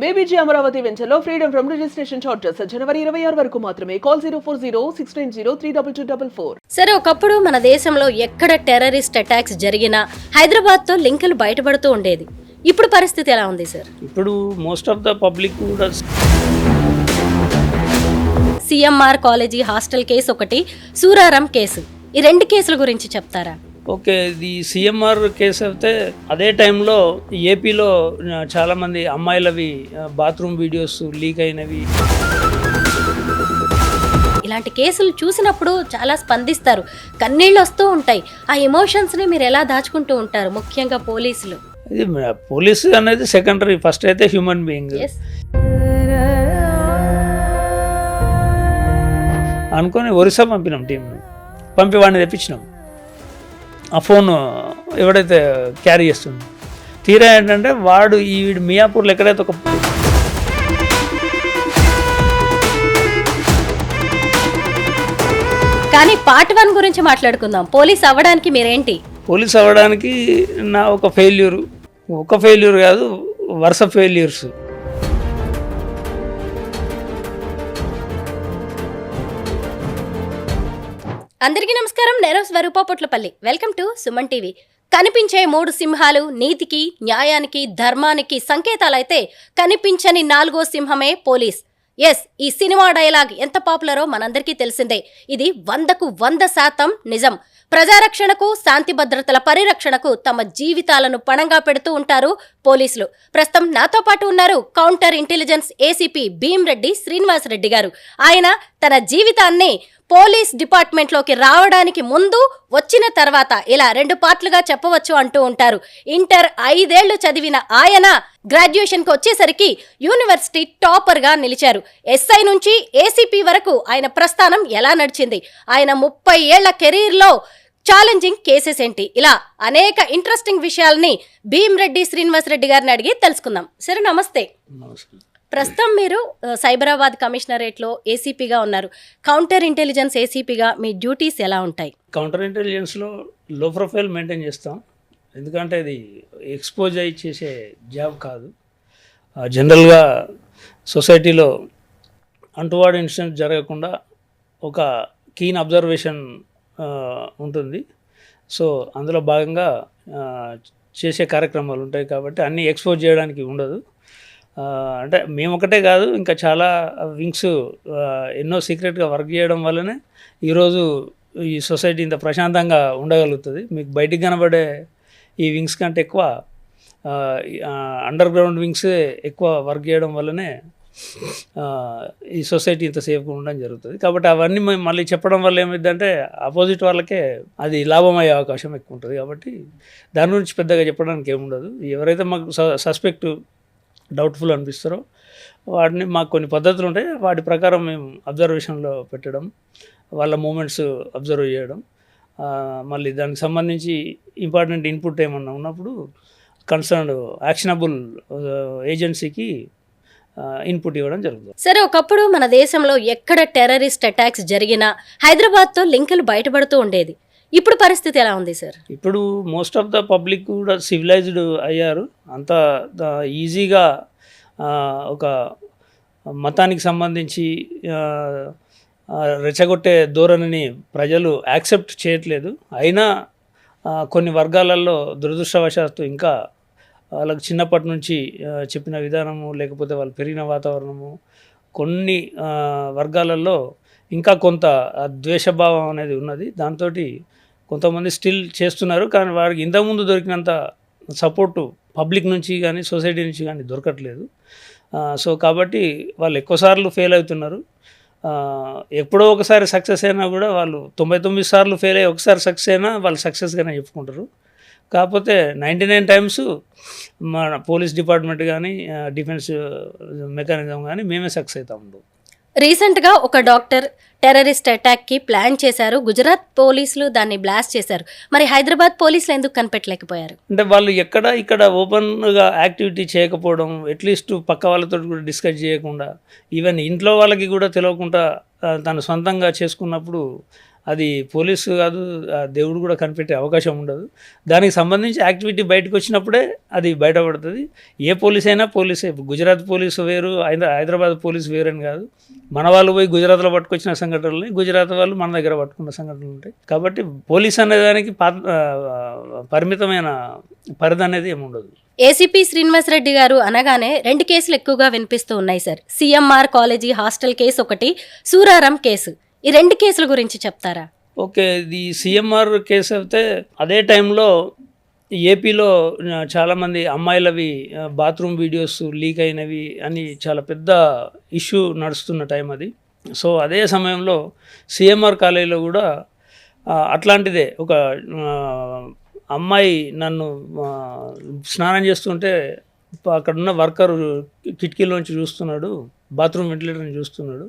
బేబీజీ అమరావతి వెంచర్లో freedom from registration charges జనవరి 26 వరకు మాత్రమే. కాల్ 04069032244. సరే, ఒకప్పుడు మన దేశంలో ఎక్కడ టెర్రరిస్ట్ అటాక్స్ జరిగినా హైదరాబాద్తో లింకులు బయటపడుతూ ఉండేది. ఇప్పుడు పరిస్థితి ఎలా ఉంది సార్? ఇప్పుడు మోస్ట్ ఆఫ్ ద పబ్లిక్ కూడా సిఎంఆర్ కాలేజీ హాస్టల్ కేసు ఒకటి, సూరారం కేసు, ఈ రెండు కేసుల గురించి చెప్తారా? ఓకే, ఇది సిఎంఆర్ కేసు అయితే అదే టైంలో ఏపీలో చాలామంది అమ్మాయిలవి బాత్రూమ్ వీడియోస్ లీక్ అయినవి. ఇలాంటి కేసులు చూసినప్పుడు చాలా స్పందిస్తారు, కన్నీళ్ళు వస్తూ ఉంటాయి. ఆ ఎమోషన్స్ని మీరు ఎలా దాచుకుంటూ ఉంటారు, ముఖ్యంగా పోలీసులు? ఇది పోలీసు అనేది సెకండరీ, ఫస్ట్ అయితే హ్యూమన్ బీయింగ్ అనుకొని ఒరిస్సా పంపినాం టీంని, పంపి వాడిని తెప్పించినాం. ఆ ఫోన్ ఎవడైతే క్యారీ చేస్తుండో తీరా ఏంటంటే వాడు వీడు మియాపూర్లో ఎక్కడైతే ఒక కానీ పార్ట్ 1 గురించి మాట్లాడుకుందాం. పోలీస్ అవ్వడానికి మీరేంటి? పోలీస్ అవ్వడానికి నా ఒక ఫెయిల్యూర్ కాదు, వరుస ఫెయిల్యూర్స్. అందరికీ నమస్కారం, నేను Swaroopa Potlapalli. Welcome to Suman TV. కనిపించే 3 సింహాలు నీతికి, న్యాయానికి, ధర్మానికి సంకేతాలైతే కనిపించని 4వ సింహమే పోలీస్. ఎస్, ఈ సినిమా డైలాగ్ ఎంత పాపులరో మనందరికీ తెలిసిందే. ఇది 100కు 100% నిజం. ప్రజారక్షణకు, శాంతి భద్రతల పరిరక్షణకు తమ జీవితాలను పణంగా పెడుతూ ఉంటారు పోలీసులు. ప్రస్తుతం నాతో పాటు ఉన్నారు counter intelligence ACP Bhimreddy Srinivasareddy గారు. ఆయన తన జీవితాన్ని పోలీస్ డిపార్ట్మెంట్లోకి రావడానికి ముందు, వచ్చిన తర్వాత ఇలా 2 పార్ట్లుగా చెప్పవచ్చు అంటూ ఉంటారు. ఇంటర్ 5 ఏళ్లు చదివిన ఆయన గ్రాడ్యుయేషన్కి వచ్చేసరికి యూనివర్సిటీ టాపర్గా నిలిచారు. ఎస్ఐ నుంచి ఏసీపీ వరకు ఆయన ప్రస్థానం ఎలా నడిచింది, ఆయన 30 ఏళ్ల కెరీర్లో ఛాలెంజింగ్ కేసెస్ ఏంటి, ఇలా అనేక ఇంట్రెస్టింగ్ విషయాల్ని భీమ్రెడ్డి శ్రీనివాసరెడ్డి గారిని అడిగి తెలుసుకుందాం. సరే, నమస్తే. ప్రస్తుతం మీరు సైబరాబాద్ కమిషనరేట్లో ఏసీపీగా ఉన్నారు. కౌంటర్ ఇంటెలిజెన్స్ ఏసీపీగా మీ డ్యూటీస్ ఎలా ఉంటాయి? కౌంటర్ ఇంటెలిజెన్స్లో లో ప్రొఫైల్ మెయింటైన్ చేస్తాం, ఎందుకంటే ఇది ఎక్స్పోజ్ అయ్యి చేసే జాబ్ కాదు. జనరల్గా సొసైటీలో అంటువాడు ఇన్సిడెంట్ జరగకుండా ఒక కీన్ అబ్జర్వేషన్ ఉంటుంది. సో అందులో భాగంగా చేసే కార్యక్రమాలు ఉంటాయి కాబట్టి అన్నీ ఎక్స్పోజ్ చేయడానికి ఉండదు. అంటే మేము ఒకటే కాదు, ఇంకా చాలా వింగ్స్ ఎన్నో సీక్రెట్గా వర్క్ చేయడం వల్లనే ఈరోజు ఈ సొసైటీ ఇంత ప్రశాంతంగా ఉండగలుగుతుంది. మీకు బయటికి కనబడే ఈ వింగ్స్ కంటే ఎక్కువ అండర్ గ్రౌండ్ వింగ్స్ ఎక్కువ వర్క్ చేయడం వల్లనే ఈ సొసైటీ ఇంత సేఫ్గా ఉండడం జరుగుతుంది. కాబట్టి అవన్నీ మేము మళ్ళీ చెప్పడం వల్ల ఏమైందంటే ఆపోజిట్ వాళ్ళకే అది లాభమయ్యే అవకాశం ఎక్కువ ఉంటుంది. కాబట్టి దాని గురించి పెద్దగా చెప్పడానికి ఏముండదు. ఎవరైతే మాకు సస్పెక్ట్ డౌట్ఫుల్ అనిపిస్తారో వాటిని మాకు కొన్ని పద్ధతులు ఉంటాయి, వాటి ప్రకారం మేము అబ్జర్వేషన్లో పెట్టడం, వాళ్ళ మూమెంట్స్ అబ్జర్వ్ చేయడం, మళ్ళీ దానికి సంబంధించి ఇంపార్టెంట్ ఇన్పుట్ ఏమన్నా ఉన్నప్పుడు కన్సర్న్డ్ యాక్షనబుల్ ఏజెన్సీకి ఇన్పుట్ ఇవ్వడం జరుగుతుంది. సరే, ఒకప్పుడు మన దేశంలో ఎక్కడ టెర్రరిస్ట్ అటాక్స్ జరిగినా హైదరాబాద్తో లింకులు బయటపడుతూ ఉండేది. ఇప్పుడు పరిస్థితి ఎలా ఉంది సార్? ఇప్పుడు మోస్ట్ ఆఫ్ ద పబ్లిక్ కూడా సివిలైజ్డ్ అయ్యారు. అంత ఈజీగా ఒక మతానికి సంబంధించి రెచ్చగొట్టే ధోరణిని ప్రజలు యాక్సెప్ట్ చేయట్లేదు. అయినా కొన్ని వర్గాలలో దురదృష్టవశాత్తు ఇంకా వాళ్ళకి చిన్నప్పటి నుంచి చెప్పిన విధానము, లేకపోతే వాళ్ళు పెరిగిన వాతావరణము, కొన్ని వర్గాలలో ఇంకా కొంత ద్వేషభావం అనేది ఉన్నది. దాంతో కొంతమంది స్టిల్ చేస్తున్నారు, కానీ వారికి ఇంతకుముందు దొరికినంత సపోర్టు పబ్లిక్ నుంచి కానీ సొసైటీ నుంచి కానీ దొరకట్లేదు. సో కాబట్టి వాళ్ళు ఎక్కువసార్లు ఫెయిల్ అవుతున్నారు. ఎప్పుడో ఒకసారి సక్సెస్ అయినా కూడా వాళ్ళు 99 సార్లు ఫెయిల్ అయ్యి ఒకసారి సక్సెస్ అయినా వాళ్ళు సక్సెస్గానే చెప్పుకుంటారు. కాకపోతే 99 టైమ్స్ మన పోలీస్ డిపార్ట్మెంట్ కానీ డిఫెన్స్ మెకానిజం కానీ మేమే సక్సెస్ అవుతా ఉంటాం. రీసెంట్గా ఒక డాక్టర్ టెర్రరిస్ట్ అటాక్కి ప్లాన్ చేశారు. గుజరాత్ పోలీసులు దాన్ని బ్లాస్ట్ చేశారు. మరి హైదరాబాద్ పోలీసులు ఎందుకు కనిపెట్టలేకపోయారు? అంటే వాళ్ళు ఇక్కడ ఓపెన్గా యాక్టివిటీ చేయకపోవడం, అట్లీస్ట్ పక్క వాళ్ళతో కూడా డిస్కస్ చేయకుండా, ఈవెన్ ఇంట్లో వాళ్ళకి కూడా తెలియకుండా తను సొంతంగా చేసుకున్నప్పుడు అది పోలీసు కాదు, ఆ దేవుడు కూడా కనిపెట్టే అవకాశం ఉండదు. దానికి సంబంధించి యాక్టివిటీ బయటకు వచ్చినప్పుడే అది బయటపడుతుంది. ఏ పోలీస్ అయినా పోలీసే. గుజరాత్ పోలీసు వేరు, హైదరాబాద్ పోలీసు వేరు అని కాదు. మన వాళ్ళు పోయి గుజరాత్లో పట్టుకొచ్చిన సంఘటనలు, గుజరాత్ వాళ్ళు మన దగ్గర పట్టుకున్న సంఘటనలు ఉంటాయి. కాబట్టి పోలీస్ అనేదానికి పరిమితమైన పరిధి అనేది ఏమి ఉండదు. ఏసీపీ శ్రీనివాసరెడ్డి గారు అనగానే 2 కేసులు ఎక్కువగా వినిపిస్తూ ఉన్నాయి sir. CMR college hostel case ఒకటి, సూరారం కేసు. ఈ 2 కేసుల గురించి చెప్తారా? ఓకే, ఇది సిఎంఆర్ కేసు అయితే అదే టైంలో ఏపీలో చాలామంది అమ్మాయిలవి బాత్రూమ్ వీడియోస్ లీక్ అయినవి అని చాలా పెద్ద ఇష్యూ నడుస్తున్న టైం అది. సో అదే సమయంలో సిఎంఆర్ కాలేజీలో కూడా అట్లాంటిదే ఒక అమ్మాయి నన్ను స్నానం చేస్తుంటే అక్కడున్న వర్కర్ కిటికీలోంచి చూస్తున్నాడు, బాత్రూమ్ వెంటిలేటర్ని చూస్తున్నాడు,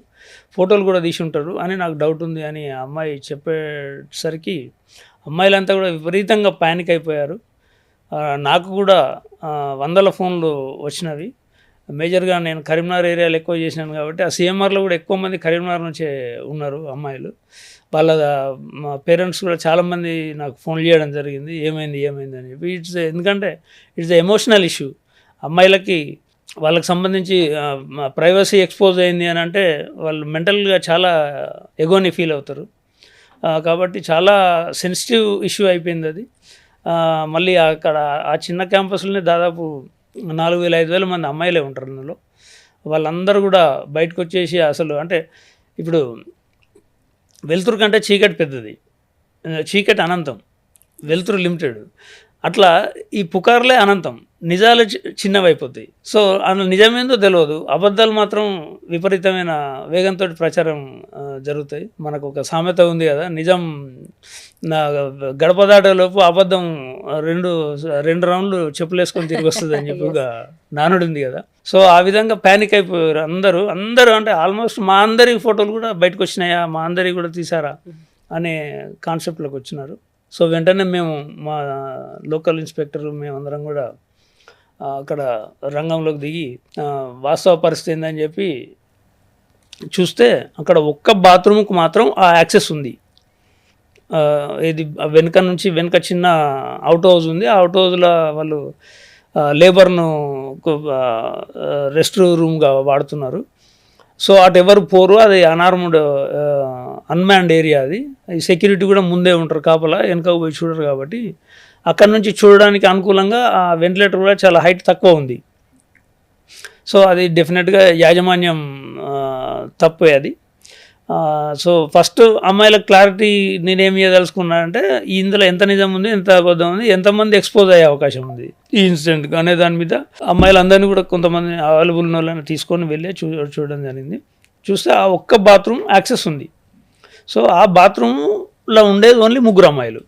ఫోటోలు కూడా తీసి ఉంటారు అని నాకు డౌట్ ఉంది అని ఆ అమ్మాయి చెప్పేసరికి అమ్మాయిలంతా కూడా విపరీతంగా ప్యానిక్ అయిపోయారు. నాకు కూడా వందల ఫోన్లు వచ్చినవి. మేజర్గా నేను కరీంనగర్ ఏరియాలో ఎక్కువ చేసినాను కాబట్టి ఆ సిఎంఆర్లో కూడా ఎక్కువ మంది కరీంనగర్ నుంచే ఉన్నారు అమ్మాయిలు. వాళ్ళ మా పేరెంట్స్ కూడా చాలామంది నాకు ఫోన్ చేయడం జరిగింది, ఏమైంది అని చెప్పి. ఎందుకంటే ఇట్స్ ఎమోషనల్ ఇష్యూ. అమ్మాయిలకి వాళ్ళకి సంబంధించి ప్రైవసీ ఎక్స్పోజ్ అయింది అని అంటే వాళ్ళు మెంటల్గా చాలా ఎగోని ఫీల్ అవుతారు. కాబట్టి చాలా సెన్సిటివ్ ఇష్యూ అయిపోయింది అది. మళ్ళీ అక్కడ ఆ చిన్న క్యాంపస్లోనే దాదాపు 4,000-5,000 మంది అమ్మాయిలే ఉంటారు అందులో. వాళ్ళందరూ కూడా బయటకు వచ్చేసి అసలు అంటే ఇప్పుడు వెలుతురు కంటే చీకటి పెద్దది, చీకటి అనంతం, వెలుతురు లిమిటెడ్. అట్లా ఈ పుకార్లే అనంతం, నిజాలు చిన్నవైపోతాయి. సో అందులో నిజమేందో తెలియదు, అబద్ధాలు మాత్రం విపరీతమైన వేగంతో ప్రచారం జరుగుతాయి. మనకు ఒక సామెత ఉంది కదా, నిజం గడప దాటేలోపు అబద్ధం రెండు రౌండ్లు చెప్పులేసుకొని తిరిగి వస్తుంది అని చెప్పి ఒక నానుడు ఉంది కదా. సో ఆ విధంగా ప్యానిక్ అయిపోయారు అందరూ అంటే ఆల్మోస్ట్ మా అందరి ఫోటోలు కూడా బయటకు వచ్చినాయా, మా అందరి కూడా తీసారా అనే కాన్సెప్ట్లోకి వచ్చినారు. సో వెంటనే మేము మా లోకల్ ఇన్స్పెక్టర్ మేమందరం కూడా అక్కడ రంగంలోకి దిగి వాస్తవ పరిస్థితి ఏందని చెప్పి చూస్తే అక్కడ ఒక్క బాత్రూమ్కి మాత్రం ఆ యాక్సెస్ ఉంది. ఇది వెనుక చిన్న అవుట్ హౌస్ ఉంది. ఆ అవుట్ హౌస్లో వాళ్ళు లేబర్ను రెస్ట్ రూమ్గా వాడుతున్నారు. సో అటు ఎవరు పోరు, అది అన్మ్యాన్డ్ ఏరియా అది. ఈ సెక్యూరిటీ కూడా ముందే ఉంటారు కాపలా, వెనక పోయి చూడరు. కాబట్టి అక్కడ నుంచి చూడడానికి అనుకూలంగా ఆ వెంటిలేటర్ కూడా చాలా హైట్ తక్కువ ఉంది. సో అది డెఫినెట్గా యాజమాన్యం తప్పే అది. సో ఫస్ట్ అమ్మాయిల క్లారిటీ నేనేం చేయదలుచుకున్నానంటే ఇందులో ఎంత నిజం ఉంది, ఎంత అబద్ధం ఉంది, ఎంతమంది ఎక్స్పోజ్ అయ్యే అవకాశం ఉంది ఈ ఇన్సిడెంట్కి అనే దాని మీద అమ్మాయిలందరినీ కూడా కొంతమంది అవైలబుల్ ఉన్న వాళ్ళని తీసుకొని వెళ్ళి చూడడం జరిగింది. చూస్తే ఆ ఒక్క బాత్రూమ్ యాక్సెస్ ఉంది. సో ఆ బాత్రూంలో ఉండేది ఓన్లీ 3 అమ్మాయిలు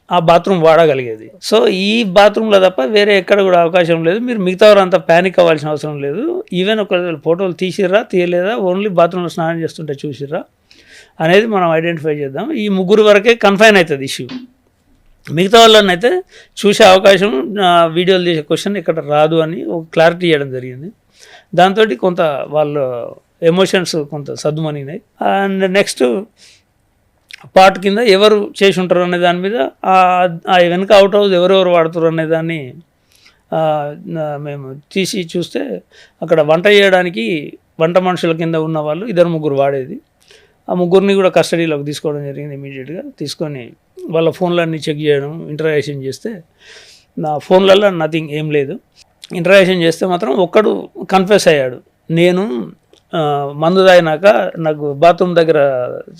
ఆ బాత్రూమ్ వాడగలిగేది. సో ఈ బాత్రూంలో తప్ప వేరే ఎక్కడ కూడా అవకాశం లేదు. మీరు మిగతా వారంతా ప్యానిక్ అవ్వాల్సిన అవసరం లేదు. ఈవెన్ ఒక ఫోటోలు తీసిర్రా తీయలేదా, ఓన్లీ బాత్రూంలో స్నానం చేస్తుంటే చూసిర్రా అనేది మనం ఐడెంటిఫై చేద్దాం. ఈ 3 వరకే కన్ఫైన్ అవుతుంది ఇష్యూ. మిగతా వాళ్ళని అయితే చూసే అవకాశం, వీడియోలు చేసే క్వశ్చన్ ఇక్కడ రాదు అని ఒక క్లారిటీ ఇవ్వడం జరిగింది. దాంతో కొంత వాళ్ళ ఎమోషన్స్ కొంత సద్దుమణినాయి. అండ్ నెక్స్ట్ పార్ట్ కింద ఎవరు చేసి ఉంటారు అనే దాని మీద ఆ వెనక అవుట్ హౌస్ ఎవరెవరు వాడుతారు అనే దాన్ని మేము తీసి చూస్తే అక్కడ వంట చేయడానికి వంట మనుషుల కింద ఉన్న వాళ్ళు 2-3 వాడేది. ఆ 3ని కూడా కస్టడీలోకి తీసుకోవడం జరిగింది. ఇమీడియట్గా తీసుకొని వాళ్ళ ఫోన్లన్నీ చెక్ చేయడం, ఇంటరాక్షన్ చేస్తే నా ఫోన్లలో నథింగ్ ఏం లేదు. ఇంటరాక్షన్ చేస్తే మాత్రం ఒక్కడు కన్ఫెస్ అయ్యాడు, నేను మందు తాగినాక నాకు బాత్రూమ్ దగ్గర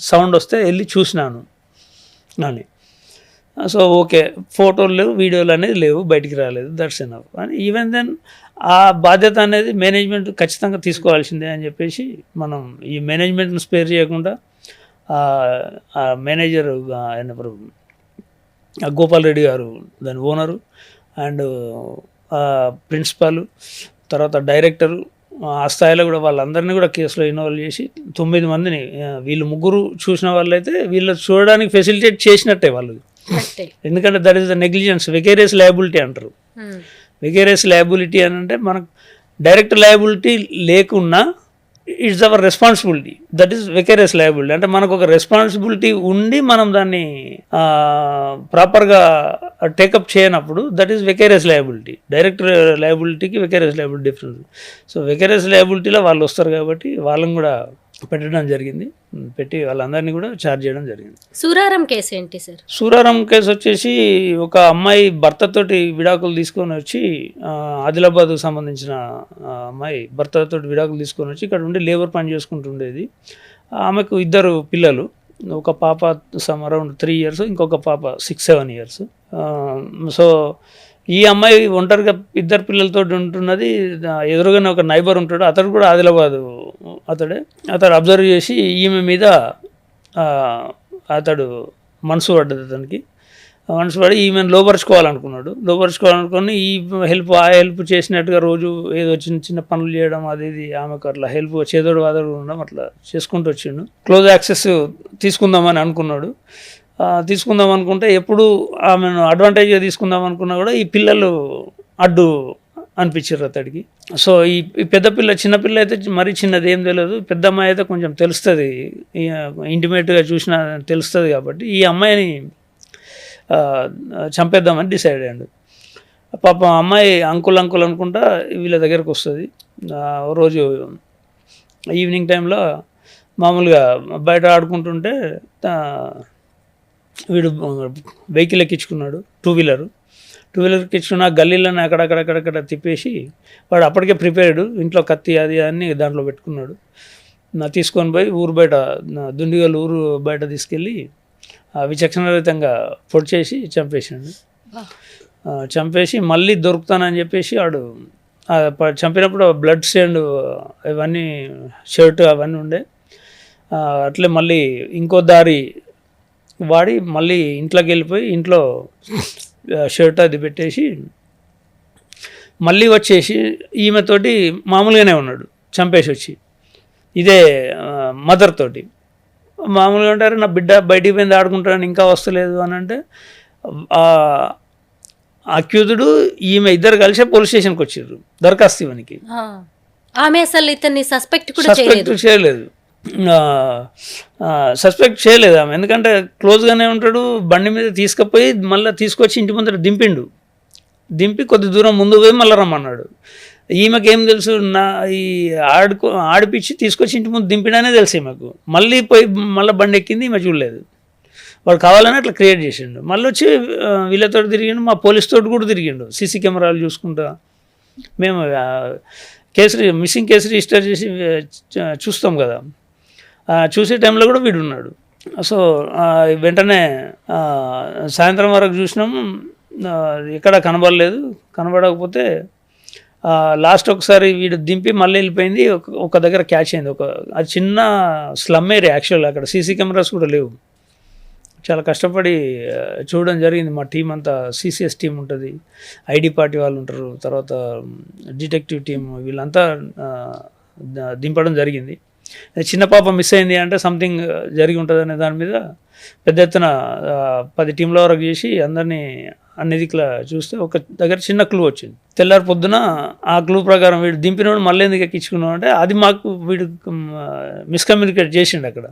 సౌండ్ వస్తే వెళ్ళి చూసినాను అని. సో ఓకే, ఫోటోలు లేవు, వీడియోలు అనేది లేవు, బయటికి రాలేదు, దట్స్ ఎనఫ్ అని. ఈవెన్ దెన్ ఆ బాధ్యత అనేది మేనేజ్మెంట్ ఖచ్చితంగా తీసుకోవాల్సిందే అని చెప్పేసి మనం ఈ మేనేజ్మెంట్ని స్పేర్ చేయకుండా ఆ మేనేజర్ అయినప్పుడు గోపాల్ రెడ్డి గారు దాని ఓనరు అండ్ ప్రిన్సిపాల్ తర్వాత డైరెక్టరు ఆ స్థాయిలో కూడా వాళ్ళందరినీ కూడా కేసులో ఇన్వాల్వ్ చేసి 9 మందిని వీళ్ళు 3 చూసిన వాళ్ళైతే వీళ్ళు చూడడానికి ఫెసిలిటేట్ చేసినట్టే వాళ్ళు. ఎందుకంటే that is the negligence, vicarious liability అంటారు. వికేరియస్ లయబిలిటీ అని అంటే మనకు డైరెక్ట్ లయబిలిటీ లేకున్నా it's our responsibility, that is vicarious liability. అంటే మనకు ఒక రెస్పాన్సిబిలిటీ ఉండి మనం దాన్ని ప్రాపర్గా టేకప్ చేయనప్పుడు that is vicarious liability. Direct లయబిలిటీకి vicarious liability difference. So vicarious లయబిలిటీలో వాళ్ళు వస్తారు కాబట్టి వాళ్ళని కూడా పెట్టడం జరిగింది. పెట్టి వాళ్ళందరినీ కూడా ఛార్జ్ చేయడం జరిగింది. సూరారం కేసు ఏంటి సార్? సూరారం కేసు వచ్చేసి ఒక అమ్మాయి భర్తతోటి విడాకులు తీసుకొని వచ్చి ఆదిలాబాద్కు సంబంధించిన అమ్మాయి భర్తతోటి విడాకులు తీసుకొని వచ్చి ఇక్కడ ఉండి లేబర్ పని చేసుకుంటుండేది. ఆమెకు 2 పిల్లలు, ఒక పాప అరౌండ్ 3 years, ఇంకొక పాప 6-7 years. సో ఈ అమ్మాయి ఒంటరిగా 2 పిల్లలతో ఉంటున్నది. ఎదురుగానే ఒక నైబర్ ఉంటాడు, అతడు కూడా ఆదిలాబాదు అతడు అబ్జర్వ్ చేసి ఈమె మీద అతడు మనసు పడ్డది. అతనికి మనసు పడి ఈమెను లోపరుచుకోవాలనుకుని ఈ హెల్ప్ చేసినట్టుగా రోజు ఏదో చిన్న చిన్న పనులు చేయడం, అది ఆమెకు అట్లా హెల్ప్ చేదోడు వాదోడు ఉండడం అట్లా చేసుకుంటూ వచ్చిండు. క్లోజ్ యాక్సెస్ తీసుకుందామని అనుకున్నాడు. తీసుకుందాం అనుకుంటే ఎప్పుడు ఆమెను అడ్వాంటేజ్గా తీసుకుందాం అనుకున్నా కూడా ఈ పిల్లలు అడ్డు అనిపించారు అతడికి. సో ఈ చిన్నపిల్ల అయితే మరీ చిన్నది ఏం తెలియదు, పెద్ద అమ్మాయి అయితే కొంచెం తెలుస్తుంది, ఇంటిమేట్గా చూసినా తెలుస్తుంది. కాబట్టి ఈ అమ్మాయిని చంపేద్దామని డిసైడ్ అయ్యాడు. పాపం అమ్మాయి అంకుల్ అనుకుంటా వీళ్ళ దగ్గరకు వస్తుంది. రోజు ఈవినింగ్ టైంలో మామూలుగా బయట ఆడుకుంటుంటే వీడు వెహికల్ ఎక్కించుకున్నాడు, 2-wheeler ఎక్కించుకున్న గల్లీలను అక్కడక్కడ తిప్పేసి వాడు అప్పటికే ప్రిపేర్డ్, ఇంట్లో కత్తి అది అన్నీ దాంట్లో పెట్టుకున్నాడు. తీసుకొని పోయి ఊరు బయట దుండిగల్ ఊరు బయట తీసుకెళ్ళి విచక్షణరహితంగా పొడి చేసి చంపేసి మళ్ళీ దొరుకుతానని చెప్పేసి వాడు చంపినప్పుడు బ్లడ్ స్టెయిన్ ఇవన్నీ షర్ట్ అవన్నీ ఉండే. అట్లే మళ్ళీ ఇంకో దారి వాడి మళ్ళీ ఇంట్లోకి వెళ్ళిపోయి ఇంట్లో షర్ట్ అది పెట్టేసి మళ్ళీ వచ్చేసి ఈమెతోటి మామూలుగానే ఉన్నాడు, చంపేసి వచ్చి ఇదే మదర్ తోటి మామూలుగా ఉంటారు. నా బిడ్డ బయటికి పోయింది ఆడుకుంటానని ఇంకా వస్తలేదు అని అంటే అక్యూజ్డ్ ఈమె 2 కలిసే పోలీస్ స్టేషన్కి వచ్చారు దరఖాస్తు ఇవ్వనికి. ఆమె అసలు ఇతన్ని సస్పెక్ట్ చేయలేదు ఆమె, ఎందుకంటే క్లోజ్గానే ఉంటాడు. బండి మీద తీసుకుపోయి మళ్ళీ తీసుకొచ్చి ఇంటి ముందర దింపి కొద్ది దూరం ముందు పోయి మళ్ళీ రమ్మన్నాడు. ఈమెకేం తెలుసు, ఈ ఆడిపించి తీసుకొచ్చి ఇంటి ముందు దింపిడానే తెలుసు ఈమెకు. మళ్ళీ మళ్ళీ బండి ఎక్కింది ఈమె చూడలేదు. వాడు కావాలని అట్లా క్రియేట్ చేసిండు. మళ్ళీ వచ్చి వీళ్ళతో తిరిగిండు, మా పోలీస్ తోటి కూడా తిరిగిండు, సీసీ కెమెరాలు చూసుకుంటా. మేము మిస్సింగ్ కేసు రిజిస్టర్ చేసి చూస్తాం కదా, చూసే టైంలో కూడా వీడు ఉన్నాడు. సో వెంటనే సాయంత్రం వరకు చూసినాము, ఎక్కడ కనబడకపోతే లాస్ట్ ఒకసారి వీడు దింపి మళ్ళీ వెళ్ళిపోయింది. ఒక దగ్గర క్యాచ్ అయింది. అది చిన్న స్లమ్ ఏరియా యాక్చువల్, అక్కడ సీసీ కెమెరాస్ కూడా లేవు. చాలా కష్టపడి చూడడం జరిగింది. మా టీం అంతా సిసిఎస్ టీం ఉంటుంది, ఐడి పార్టీ వాళ్ళు ఉంటారు, తర్వాత డిటెక్టివ్ టీం, వీళ్ళంతా దింపడం జరిగింది. చిన్న పాప మిస్ అయింది అంటే సంథింగ్ జరిగి ఉంటుంది అనే దాని మీద పెద్ద ఎత్తున 10 టీంల వరకు చేసి అందరినీ అన్ని దిక్కులా చూస్తే ఒక దగ్గర చిన్న క్లూ వచ్చింది. తెల్లారి పొద్దున ఆ క్లూ ప్రకారం వీడు దింపినోడు మళ్ళీ ఎందుకు ఎక్కించుకున్నావు అంటే అది మాకు వీడు మిస్కమ్యూనికేట్ చేసిండు. అక్కడ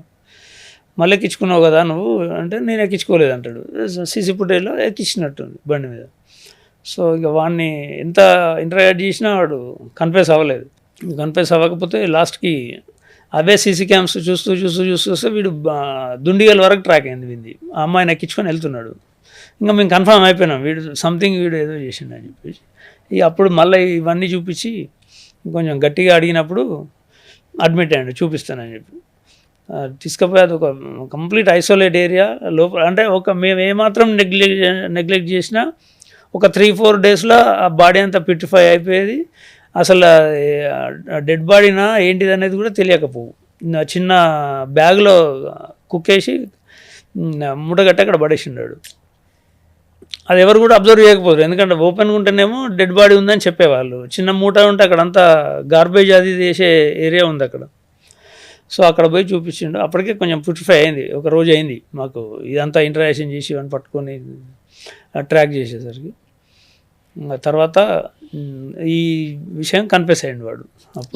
మళ్ళీ ఎక్కించుకున్నావు కదా నువ్వు అంటే నేను ఎక్కించుకోలేదు అంటాడు. సీసీ ఫుటేజ్లో ఎక్కించినట్టుంది బండి మీద. సో ఇక వాడిని ఎంత ఇంటరాక్ట్ చేసినా వాడు కన్ఫ్యూస్ అవ్వలేదు. కన్ఫ్యూస్ అవ్వకపోతే లాస్ట్కి అవే సీసీ క్యామ్స్ చూస్తూ వీడు దుండిగల్ వరకు ట్రాక్ అయింది వింది. ఆ అమ్మాయిని ఎక్కించుకొని వెళ్తున్నాడు. ఇంకా మేము కన్ఫర్మ్ అయిపోయినాం వీడు ఏదో చేసిండు అని చెప్పేసి. ఇక అప్పుడు మళ్ళీ ఇవన్నీ చూపించి కొంచెం గట్టిగా అడిగినప్పుడు అడ్మిట్ అయ్యాడు, చూపిస్తానని చెప్పి తీసుకుపోయి అది ఒక కంప్లీట్ ఐసోలేట్ ఏరియా లోపల. అంటే మేము ఏమాత్రం నెగ్లెక్ట్ చేసినా ఒక 3-4 డేస్లో ఆ బాడీ అంతా పిట్టిఫై అయిపోయేది. అసలు డెడ్ బాడీనా ఏంటిది అనేది కూడా తెలియకపోవు. చిన్న బ్యాగ్లో కుక్కేసి మూటగట్టి అక్కడ పడేసిండాడు. అది ఎవరు కూడా అబ్జర్వ్ చేయకపోరు, ఎందుకంటే ఓపెన్గా ఉంటేనేమో డెడ్ బాడీ ఉందని చెప్పేవాళ్ళు. చిన్న మూట ఉంటే అక్కడ అంతా గార్బేజ్ అది చేసే ఏరియా ఉంది అక్కడ. సో అక్కడ పోయి చూపించిండు. అప్పటికే కొంచెం పుట్టిఫై అయింది, ఒక రోజు అయింది మాకు ఇదంతా ఇంటరాక్షన్ చేసి ఇవన్నీ పట్టుకొని ట్రాక్ చేసేసరికి. తర్వాత ఈ విషయం కన్ఫెస్ అయ్యింది వాడు.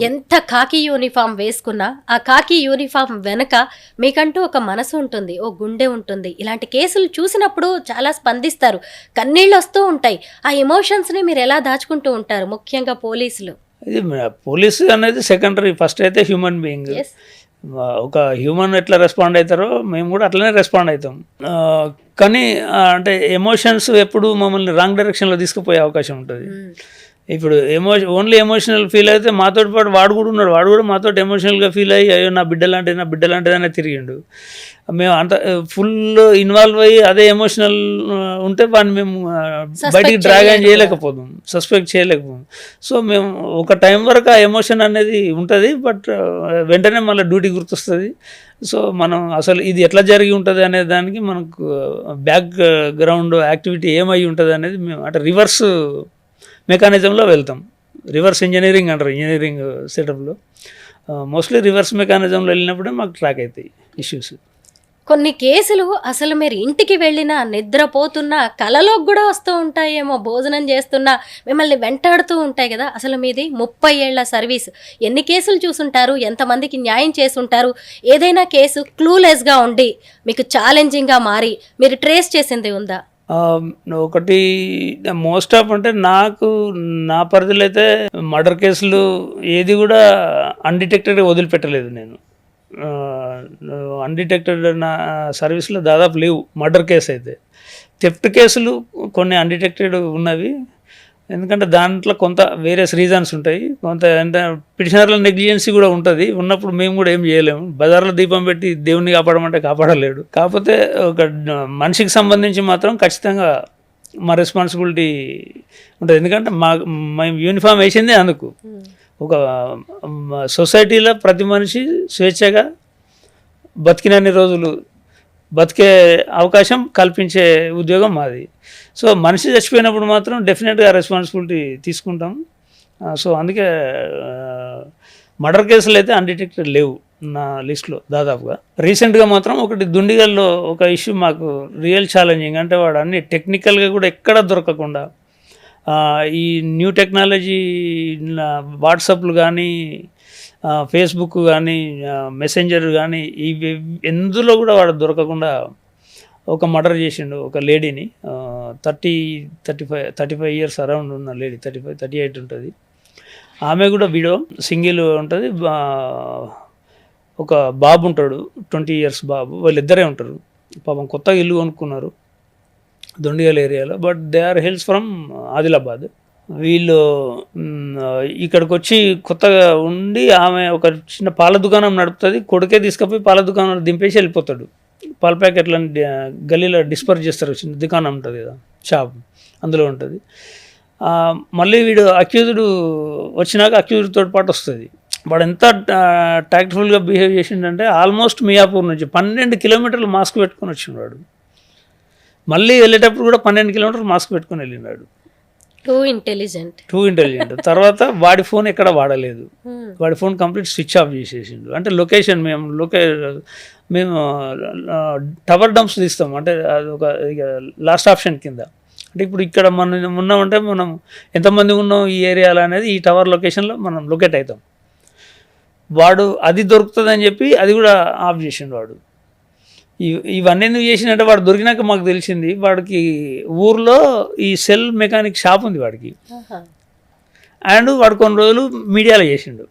ఎంత కాకి యూనిఫామ్ వేసుకున్నా ఆ కాకి యూనిఫామ్ వెనక మీకంటూ ఒక మనసు ఉంటుంది, ఓ గుండె ఉంటుంది. ఇలాంటి కేసులు చూసినప్పుడు చాలా స్పందిస్తారు, కన్నీళ్ళు వస్తూ ఉంటాయి. ఆ ఎమోషన్స్ని మీరు ఎలా దాచుకుంటూ ఉంటారు, ముఖ్యంగా పోలీసులు? ఇది పోలీసు అనేది సెకండరీ, ఫస్ట్ అయితే హ్యూమన్ బీయింగ్. Yes. ఒక హ్యూమన్ ఎట్లా రెస్పాండ్ అవుతారో మేము కూడా అట్లనే రెస్పాండ్ అవుతాం. కానీ అంటే ఎమోషన్స్ ఎప్పుడు మమ్మల్ని రాంగ్ డైరెక్షన్లో తీసుకుపోయే అవకాశం ఉంటుంది. ఇప్పుడు ఓన్లీ ఎమోషనల్ ఫీల్ అయితే మాతో పాటు వాడు కూడా ఉన్నాడు, వాడు కూడా మాతో ఎమోషనల్గా ఫీల్ అయ్యి అయ్యో నా బిడ్డ లాంటిదనే తిరిగిండు. మేము అంత ఫుల్ ఇన్వాల్వ్ అయ్యి అదే ఎమోషనల్ ఉంటే వాడిని మేము బయటికి డ్రాగన్ చేయలేకపోతాం, సస్పెక్ట్ చేయలేకపోతాం. సో మేము ఒక టైం వరకు ఆ ఎమోషన్ అనేది ఉంటుంది, బట్ వెంటనే మళ్ళీ డ్యూటీ గుర్తొస్తుంది. సో మనం అసలు ఇది ఎట్లా జరిగి ఉంటుంది అనే దానికి మనకు బ్యాక్ గ్రౌండ్ యాక్టివిటీ ఏమై ఉంటుంది అనేది మేము అంటే రివర్స్ మెకానిజంలో వెళ్తాం. రివర్స్ ఇంజనీరింగ్ అంటారు ఇంజనీరింగ్ సెటప్లో. మోస్ట్లీ రివర్స్ మెకానిజంలో వెళ్ళినప్పుడే మాకు ట్రాక్ అవుతాయి ఇష్యూస్. కొన్ని కేసులు అసలు మీరు ఇంటికి వెళ్ళినా నిద్రపోతున్నా కలలోకి కూడా వస్తూ ఉంటాయేమో, భోజనం చేస్తున్నా మిమ్మల్ని వెంటాడుతూ ఉంటాయి కదా. అసలు మీది 30 ఏళ్ల సర్వీస్, ఎన్ని కేసులు చూసుంటారు, ఎంతమందికి న్యాయం చేసుంటారు? ఏదైనా కేసు క్లూలెస్గా ఉండి మీకు ఛాలెంజింగ్గా మారి మీరు ట్రేస్ చేసింది ఉందా? ఒకటి మోస్ట్ ఆఫ్ అంటే నాకు నా పరిధిలో అయితే మర్డర్ కేసులు ఏది కూడా అన్డిటెక్టెడ్గా వదిలిపెట్టలేదు నేను. అన్డిటెక్టెడ్ నా సర్వీస్లో దాదాపు లేవు మర్డర్ కేసు అయితే. థెఫ్ట్ కేసులు కొన్ని అన్డిటెక్టెడ్ ఉన్నవి, ఎందుకంటే దాంట్లో కొంత వేరియస్ రీజన్స్ ఉంటాయి. కొంత అంటే పిటిషనర్ల నెగ్లిజెన్సీ కూడా ఉంటుంది. ఉన్నప్పుడు మేము కూడా ఏం చేయలేము. బజార్లో దీపం పెట్టి దేవుణ్ణి కాపాడమంటే కాపాడలేడు. కాకపోతే ఒక మనిషికి సంబంధించి మాత్రం ఖచ్చితంగా మా రెస్పాన్సిబిలిటీ ఉంటుంది. ఎందుకంటే మేము యూనిఫామ్ వేసిందే అందుకు. ఒక సొసైటీలో ప్రతి మనిషి స్వేచ్ఛగా బతికినన్ని రోజులు బతికే అవకాశం కల్పించే ఉద్యోగం మాది. సో మనిషి చచ్చిపోయినప్పుడు మాత్రం డెఫినెట్గా రెస్పాన్సిబిలిటీ తీసుకుంటాం. సో అందుకే మర్డర్ కేసులు అయితే అన్డిటెక్టెడ్ లేవు నా లిస్ట్లో దాదాపుగా. రీసెంట్గా మాత్రం ఒకటి దుండిగల్లో ఒక ఇష్యూ మాకు రియల్ ఛాలెంజింగ్. అంటే వాడు అన్ని టెక్నికల్గా కూడా ఎక్కడా దొరకకుండా ఈ న్యూ టెక్నాలజీ వాట్సాప్లు కానీ ఫేస్బుక్ కానీ మెసెంజర్ కానీ ఇవి ఎందులో కూడా వాడు దొరకకుండా ఒక మర్డర్ చేసిండు ఒక లేడీని. 35 ఇయర్స్ అరౌండ్ ఉన్న లేడీ, 38 ఉంటుంది. ఆమె కూడా వీడియో సింగిల్ ఉంటుంది. ఒక బాబు ఉంటాడు 20 ఇయర్స్ బాబు, వాళ్ళిద్దరే ఉంటారు. పాపం కొత్తగా ఇల్లు కొనుక్కున్నారు దొండిగల్ ఏరియాలో, but they are hails from Adilabad. వీళ్ళు ఇక్కడికి వచ్చి కొత్తగా ఉండి ఆమె ఒక చిన్న పాల దుకాణం నడుపుతుంది. కొడుకే తీసుకుపోయి పాల దుకాణంలో దింపేసి వెళ్ళిపోతాడు. పాల ప్యాకెట్లను గల్లీలో డిస్పర్స్ చేస్తారు, చిన్న దుకాణం ఉంటుంది కదా షాప్, అందులో ఉంటుంది. మళ్ళీ వీడు అక్యూజ్డ్ వచ్చినాక అక్యూజ్డ్తో పాటు వస్తుంది. వాడు ఎంత టాక్ట్ఫుల్గా బిహేవ్ చేసిండంటే ఆల్మోస్ట్ మియాపూర్ నుంచి 12 కిలోమీటర్లు మాస్క్ పెట్టుకొని వచ్చినాడు. మళ్ళీ వెళ్ళేటప్పుడు కూడా 12 కిలోమీటర్లు మాస్క్ పెట్టుకొని వెళ్ళినాడు. Too intelligent. తర్వాత వాడి ఫోన్ ఎక్కడ వాడలేదు, వాడి ఫోన్ కంప్లీట్ స్విచ్ ఆఫ్ చేసేసిండు. అంటే లొకేషన్ మేము టవర్ డంప్స్ తీస్తాం, అంటే అది ఒక లాస్ట్ ఆప్షన్ కింద. అంటే ఇప్పుడు ఇక్కడ మనం ఉన్నామంటే మనం ఎంతమంది ఉన్నాం ఈ ఏరియాలో అనేది ఈ టవర్ లొకేషన్లో మనం లొకేట్ అవుతాం. వాడు అది దొరుకుతుందని చెప్పి అది కూడా ఆఫ్ చేసిండు వాడు. ఇవన్నీ ఎందుకు చేసినట్టే వాడు దొరికినాక మాకు తెలిసింది వాడికి ఊర్లో ఈ సెల్ మెకానిక్ షాప్ ఉంది వాడికి. అండ్ వాడు కొన్ని రోజులు మీడియాలో చేసిండు.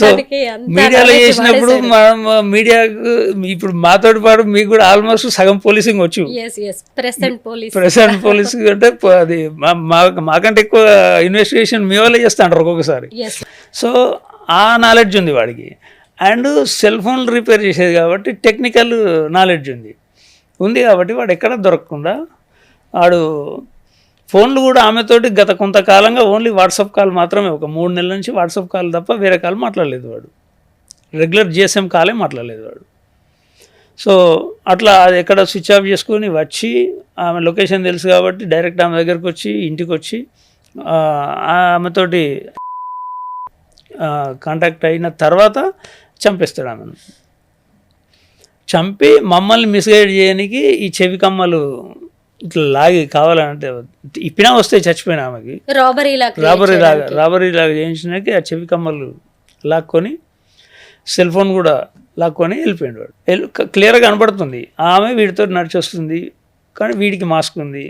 సో మీడియాలో చేసినప్పుడు మీడియాకు ఇప్పుడు మాతోటి పాటు మీకు కూడా ఆల్మోస్ట్ సగం పోలీసింగ్ వచ్చు. ప్రెసెంట్ పోలీసింగ్ అంటే అది మాకంటే ఎక్కువ ఇన్వెస్టిగేషన్ మీ వాళ్ళే చేస్తా అంటారు ఒక్కొక్కసారి. సో ఆ నాలెడ్జ్ ఉంది వాడికి. అండ్ సెల్ ఫోన్లు రిపేర్ చేసేది కాబట్టి టెక్నికల్ నాలెడ్జ్ ఉంది కాబట్టి వాడు ఎక్కడ దొరకకుండా వాడు ఫోన్లు కూడా ఆమెతోటి గత కొంతకాలంగా ఓన్లీ వాట్సాప్ కాల్ మాత్రమే, ఒక 3 నెలల నుంచి వాట్సాప్ కాల్ తప్ప వేరే కాల్ మాట్లాడలేదు వాడు. రెగ్యులర్ జిఎస్ఎం కాలే మాట్లాడలేదు వాడు. సో అట్లా అది ఎక్కడ స్విచ్ ఆఫ్ చేసుకొని వచ్చి ఆమె లొకేషన్ తెలుసు కాబట్టి డైరెక్ట్ ఆమె దగ్గరికి వచ్చి ఇంటికి వచ్చి ఆమెతోటి కాంటాక్ట్ అయిన తర్వాత చంపేస్తాడు ఆమెను. చంపి మమ్మల్ని మిస్గైడ్ చేయడానికి ఈ చెవి కమ్మలు ఇట్లా లాగి కావాలంటే ఇప్పినా వస్తాయి చచ్చిపోయిన ఆమెకి. రాబరీ లాగా చేయించినాక ఆ చెవి కమ్మలు లాక్కొని సెల్ ఫోన్ కూడా లాక్కొని వెళ్ళిపోయాడు వాడు. క్లియర్గా కనపడుతుంది ఆమె వీడితో నడిచి వస్తుంది, కానీ వీడికి మాస్క్ ఉంది,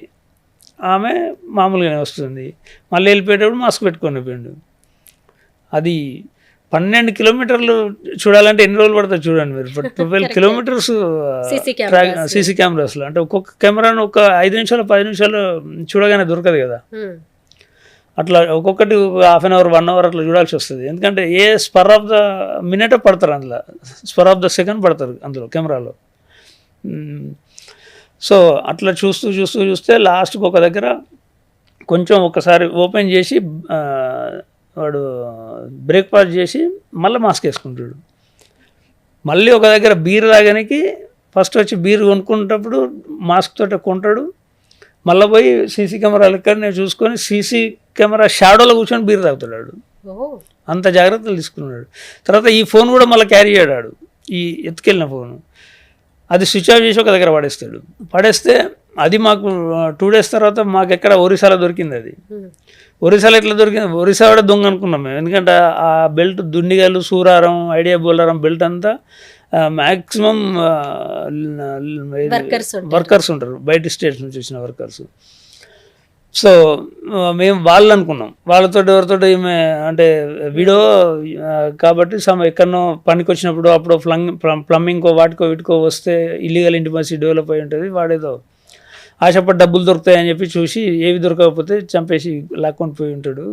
ఆమె మామూలుగానే వస్తుంది. మళ్ళీ వెళ్ళిపోయేటప్పుడు మాస్క్ పెట్టుకొని వెళ్ళిపోయాడు. అది 12 కిలోమీటర్లు చూడాలంటే ఎన్ని రోజులు పడుతుంది చూడండి మీరు. 12 కిలోమీటర్స్ సీసీ కెమెరాస్లో, అంటే ఒక్కొక్క కెమెరాను ఒక 5 నిమిషాలు 10 నిమిషాలు చూడగానే దొరకదు కదా, అట్లా ఒక్కొక్కటి హాఫ్ అన్ అవర్ 1 అవర్ అట్లా చూడాల్సి వస్తుంది. ఎందుకంటే ఏ స్పర్ ఆఫ్ ద మినిట్ పడతారు అందులో, స్పర్ ఆఫ్ ద సెకండ్ పడతారు అందులో కెమెరాలో. సో అట్లా చూస్తే లాస్ట్కి ఒక దగ్గర కొంచెం ఒకసారి ఓపెన్ చేసి వాడు బ్రేక్ఫాస్ట్ చేసి మళ్ళీ మాస్క్ వేసుకుంటాడు. మళ్ళీ ఒక దగ్గర బీర్ తాగడానికి ఫస్ట్ వచ్చి బీర్ కొనుక్కునేటప్పుడు మాస్క్ తోటే కొంటాడు. మళ్ళీ పోయి సీసీ కెమెరాలు ఇక్కడనే చూసుకొని సీసీ కెమెరా షాడోలో కూర్చొని బీర్ తాగుతాడు. అంత జాగ్రత్తలు తీసుకున్నాడు. తర్వాత ఈ ఫోన్ కూడా మళ్ళీ క్యారీ చేయడాడు, ఈ ఎత్తుకెళ్ళిన ఫోను. అది స్విచ్ ఆఫ్ చేసి ఒక దగ్గర పడేస్తే అది మాకు 2 days తర్వాత మాకు ఎక్కడ ఒరిస్సాలో దొరికింది. అది ఒరిస్సాలో ఎట్లా దొరికింది, ఒరిస్సా కూడా దొంగ అనుకున్నాం మేము. ఎందుకంటే ఆ belt Dundigal, Suraram, IDA Bollaram belt అంతా మ్యాక్సిమం వర్కర్స్ ఉంటారు, బయట స్టేట్స్ నుంచి వచ్చిన వర్కర్స్. సో మేము వాళ్ళు అనుకున్నాం, వాళ్ళతో ఎవరితో ఈమె అంటే వీడియో కాబట్టి ఎక్కడనో పనికి వచ్చినప్పుడు అప్పుడు ప్లంబింగ్కో వాటికో వీటికో వస్తే ఇల్లీగల్ ఇంటిమసీ డెవలప్ అయి ఉంటుంది, వాడేదో ఆశపడి డబ్బులు దొరుకుతాయని చెప్పి చూసి ఏవి దొరకకపోతే చంపేసి లాక్కొని పోయి ఉంటాడు,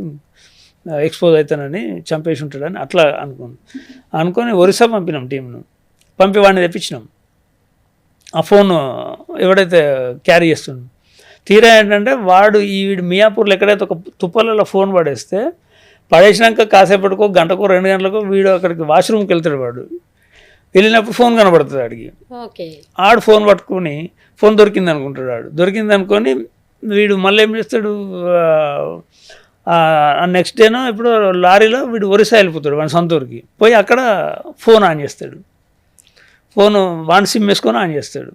ఎక్స్పోజ్ అవుతానని చంపేసి ఉంటాడని అట్లా అనుకొని ఒరిస్సా పంపినాం టీంను. పంపి వాడిని తెప్పించినాం. ఆ ఫోన్ ఎవడైతే క్యారీ చేస్తుండో తీరా ఏంటంటే వీడు మియాపూర్లో ఎక్కడైతే ఒక తుప్పలలో ఫోన్ పడేసినాక కాసేపటికో గంటకో 2 గంటలకో వీడు అక్కడికి వాష్రూమ్కి వెళ్తాడు. వాడు వెళ్ళినప్పుడు ఫోన్ కనబడుతుంది ఆడికి. ఆడు ఫోన్ పట్టుకొని ఫోన్ దొరికింది అనుకుంటాడు. దొరికింది అనుకొని వీడు మళ్ళీ ఏం చేస్తాడు, నెక్స్ట్ డేనో ఇప్పుడు లారీలో వీడు ఒరిస్సా వెళ్ళిపోతాడు వాడి సొంతూరుకి. పోయి అక్కడ ఫోన్ ఆన్ చేస్తాడు, ఫోను వాడి సిమ్ వేసుకొని ఆన్ చేస్తాడు.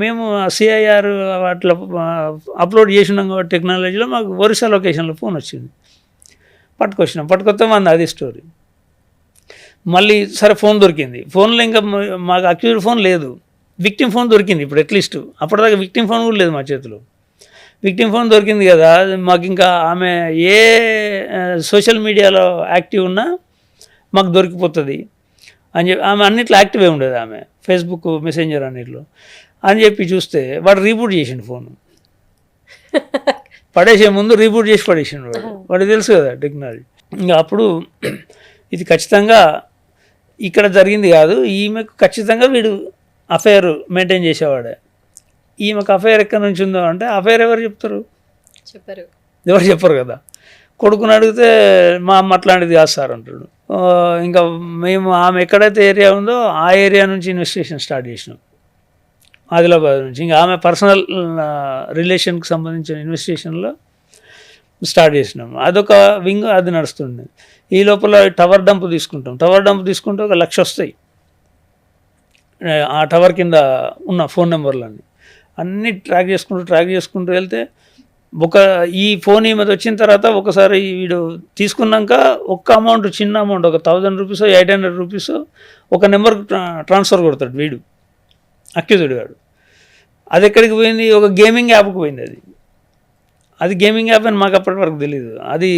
మేము సిఐఆర్ అట్లా అప్లోడ్ చేసినాం కాబట్టి టెక్నాలజీలో మాకు ఒరిస్సా లొకేషన్లో ఫోన్ వచ్చింది. పట్టుకొస్తే మంది అది స్టోరీ. మళ్ళీ సరే ఫోన్ దొరికింది. ఫోన్లో ఇంకా మాకు అక్యూజ్డ్ ఫోన్ లేదు, విక్టిమ్ ఫోన్ దొరికింది. ఇప్పుడు అట్లీస్ట్ అప్పటిదాకా విక్టిమ్ ఫోన్ కూడా లేదు మా చేతిలో. విక్టిమ్ ఫోన్ దొరికింది కదా, మాకు ఇంకా ఆమె ఏ సోషల్ మీడియాలో యాక్టివ్ ఉన్నా మాకు దొరికిపోతుంది అని చెప్పి, ఆమె అన్నిట్లో యాక్టివే ఉండేది, ఆమె ఫేస్బుక్ మెసెంజర్ అన్నిట్లో అని చెప్పి చూస్తే వాడు రీబూట్ చేసిండు ఫోను. పడేసే ముందు రీబూట్ చేసి పడేసిండు వాడికి తెలుసు కదా టెక్నాలజీ. ఇంకా అప్పుడు ఇది ఖచ్చితంగా ఇక్కడ జరిగింది కాదు, ఈమెకు ఖచ్చితంగా వీడు అఫైర్ మెయింటైన్ చేసేవాడే. ఈమెకు అఫైర్ ఎక్కడి నుంచి ఉందో అంటే అఫైర్ ఎవరు చెప్తారు, ఎవరు చెప్పరు కదా. కొడుకుని అడిగితే మా అమ్మ అట్లాంటిది కాదు సార్ అంటాడు. ఇంకా మేము ఆమె ఎక్కడైతే ఏరియా ఉందో ఆ ఏరియా నుంచి ఇన్వెస్టిగేషన్ స్టార్ట్ చేసినాం, ఆదిలాబాద్ నుంచి. ఇంకా ఆమె పర్సనల్ రిలేషన్కి సంబంధించిన ఇన్వెస్టిగేషన్లో స్టార్ట్ చేసినాం. అదొక వింగ్, అది నడుస్తుంది. ఈ లోపల టవర్ డంప్ తీసుకుంటాం. టవర్ డంప్ తీసుకుంటే 1 లక్ష వస్తాయి. ఆ టవర్ కింద ఉన్న ఫోన్ నెంబర్లన్నీ అన్నీ ట్రాక్ చేసుకుంటూ వెళ్తే ఈ ఫోన్ ఈమెది వచ్చిన తర్వాత ఒకసారి వీడు తీసుకున్నాక ఒక్క అమౌంట్, చిన్న అమౌంట్, ఒక 1000 రూపీస్ 800 రూపీస్ ఒక నెంబర్కి ట్రాన్స్ఫర్ కొడతాడు వీడు, అక్యూజ్డ్ వాడు. అది ఎక్కడికి పోయింది, ఒక గేమింగ్ యాప్కి పోయింది. అది గేమింగ్ యాప్ అని మాకు అప్పటి వరకు తెలియదు. అది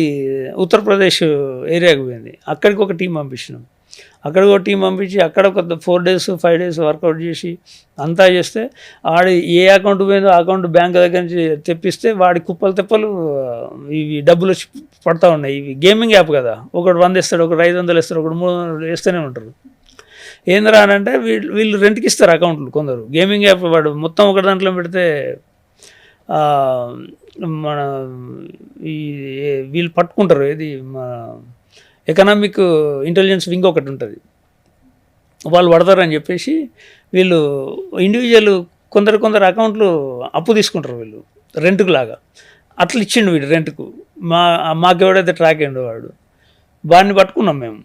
ఉత్తరప్రదేశ్ ఏరియాకి పోయింది. అక్కడికి ఒక టీం పంపించినాం. పంపించి అక్కడ ఒక 4 days 5 days వర్కౌట్ చేసి అంతా చేస్తే వాడి ఏ అకౌంట్ పోయిందో ఆ అకౌంట్ బ్యాంక్ దగ్గర నుంచి తెప్పిస్తే వాడి తెప్పలు ఇవి డబ్బులు వచ్చి పడతా ఉన్నాయి. ఇవి గేమింగ్ యాప్ కదా, ఒకడు 100 ఇస్తాడు, ఒకడు 500 ఇస్తాడు, ఒకడు 300 వేస్తూనే ఉంటారు. ఏందిరా అని అంటే వీళ్ళు రెంట్కి ఇస్తారు అకౌంట్లు కొందరు. గేమింగ్ యాప్ వాడు మొత్తం ఒక దాంట్లో పెడితే మన వీళ్ళు పట్టుకుంటారు. ఏది ఎకనామిక్ ఇంటెలిజెన్స్ వింగ్ ఒకటి ఉంటుంది, వాళ్ళు పడతారని చెప్పేసి వీళ్ళు ఇండివిజువల్ కొందరు అకౌంట్లు అప్పు తీసుకుంటారు వీళ్ళు రెంట్కు లాగా. అట్లా ఇచ్చిండు వీడు రెంట్కు. మాకు ఎవడైతే ట్రాక్ అయ్యిండో వాడిని పట్టుకున్నాం మేము.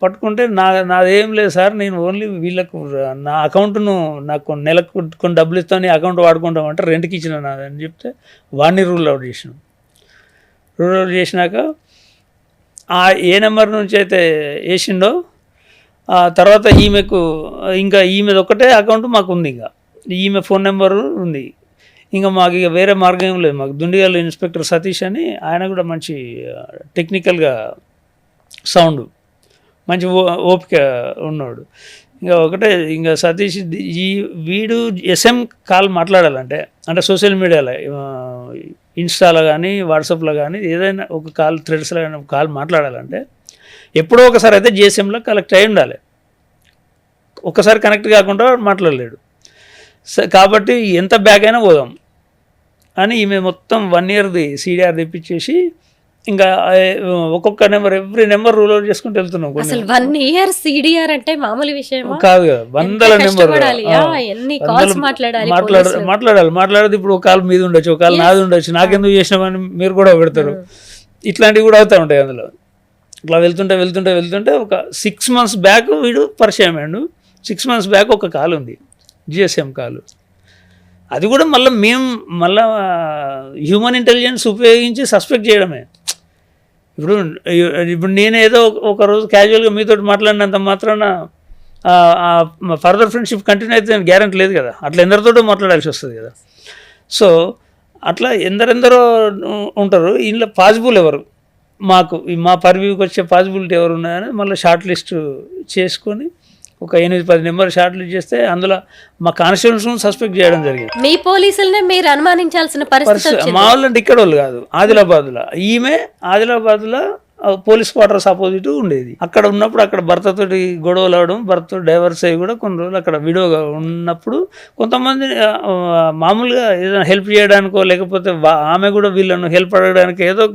పట్టుకుంటే నాదేం లేదు సార్, నేను ఓన్లీ వీళ్ళకు నా అకౌంట్ను నాకు నెలకు కొన్ని డబ్బులు ఇస్తాను, అకౌంట్ వాడుకుంటామంటే రెంట్కి ఇచ్చిన నాదని చెప్తే వాడిని రూల్ అవుట్ చేసినాం. రూల్ అవుట్ చేసినాక ఏ నెంబర్ నుంచి అయితే వేసిండో తర్వాత ఈమెకు ఇంకా ఈమెది ఒక్కటే అకౌంట్ మాకు ఉంది, ఇంకా ఈమె ఫోన్ నెంబరు ఉంది. ఇంకా మాకు ఇక వేరే మార్గం ఏం లేదు. మాకు దుండిగల్ ఇన్స్పెక్టర్ సతీష్ అని ఆయన కూడా మంచి టెక్నికల్గా సౌండ్ మంచి ఓపిక ఉన్నాడు. ఇంకా ఒకటే ఇంకా సతీష్ వీడు ఎస్ఎం కాల్ మాట్లాడాలంటే అంటే సోషల్ మీడియాలో ఇన్స్టాలో కానీ వాట్సాప్లో కానీ ఏదైనా ఒక కాల్ థ్రెడ్స్లో కానీ కాల్ మాట్లాడాలంటే ఎప్పుడో ఒకసారి అయితే జిఎస్ఎంలో కనెక్ట్ అయి ఉండాలి. ఒక్కసారి కనెక్ట్ కాకుండా మాట్లాడలేడు. కాబట్టి ఎంత బ్యాక్ అయినా పోదాం అని ఈమె మొత్తం 1 yearది సిడిఆర్ తెప్పించేసి ఇంకా ఒక్కొక్క number every number rule out చేసుకుంటూ వెళ్తున్నాం. అసలు 1 year సిడిఆర్ అంటే మామూలు విషయం కాదు కదా, వందల నెంబర్ మాట్లాడాలి. ఇప్పుడు ఒక కాల్ మీద ఉండొచ్చు, ఒక కాల్ నాది ఉండొచ్చు, నాకెందుకు చేసినామని మీరు కూడా పెడతారు. ఇట్లాంటివి కూడా అవుతూ ఉంటాయి అందులో. ఇట్లా వెళ్తుంటే ఒక 6 months బ్యాక్ వీడు పరిచయం అయ్యాడు. 6 months బ్యాక్ ఒక కాల్ ఉంది, జిఎస్ఎం కాల్. అది కూడా మళ్ళీ హ్యూమన్ ఇంటెలిజెన్స్ ఉపయోగించి సస్పెక్ట్ చేయడమే. ఇప్పుడు నేనేదో ఒక రోజు క్యాజువల్గా మీతో మాట్లాడినంత మాత్రాన ఫర్దర్ ఫ్రెండ్షిప్ కంటిన్యూ అయితే గ్యారెంటీ లేదు కదా. అట్లా ఎందరితోటో మాట్లాడాల్సి వస్తుంది కదా. సో అట్లా ఎందరెందరో ఉంటారు. ఇందులో పాజిబుల్ ఎవరు, మా పర్వ్యూకి వచ్చే పాజిబిలిటీ ఎవరు ఉన్నాయని మళ్ళీ షార్ట్ లిస్ట్ చేసుకొని ఒక 8-10 నెంబర్ షార్ట్ లిస్ట్ చేస్తే అందులో మా కానిస్టేబుల్స్ సస్పెక్ట్ చేయడం జరిగింది. మీ పోలీసులనే మీరు అనుమానించాల్సిన పరిస్థితి. మా వాళ్ళు అంటే ఇక్కడ వాళ్ళు కాదు, ఆదిలాబాద్లో. ఈమె ఆదిలాబాద్లో పోలీస్ క్వార్టర్స్ ఆపోజిట్ ఉండేది. అక్కడ ఉన్నప్పుడు అక్కడ భర్తతోటి గొడవలు అవడం, భర్తతో డైవర్స్ అయ్యి కూడా కొన్ని రోజులు అక్కడ విడోగా ఉన్నప్పుడు కొంతమంది మామూలుగా ఏదైనా హెల్ప్ చేయడానికో లేకపోతే ఆమె కూడా వీళ్ళను హెల్ప్ అడగడానికి ఏదో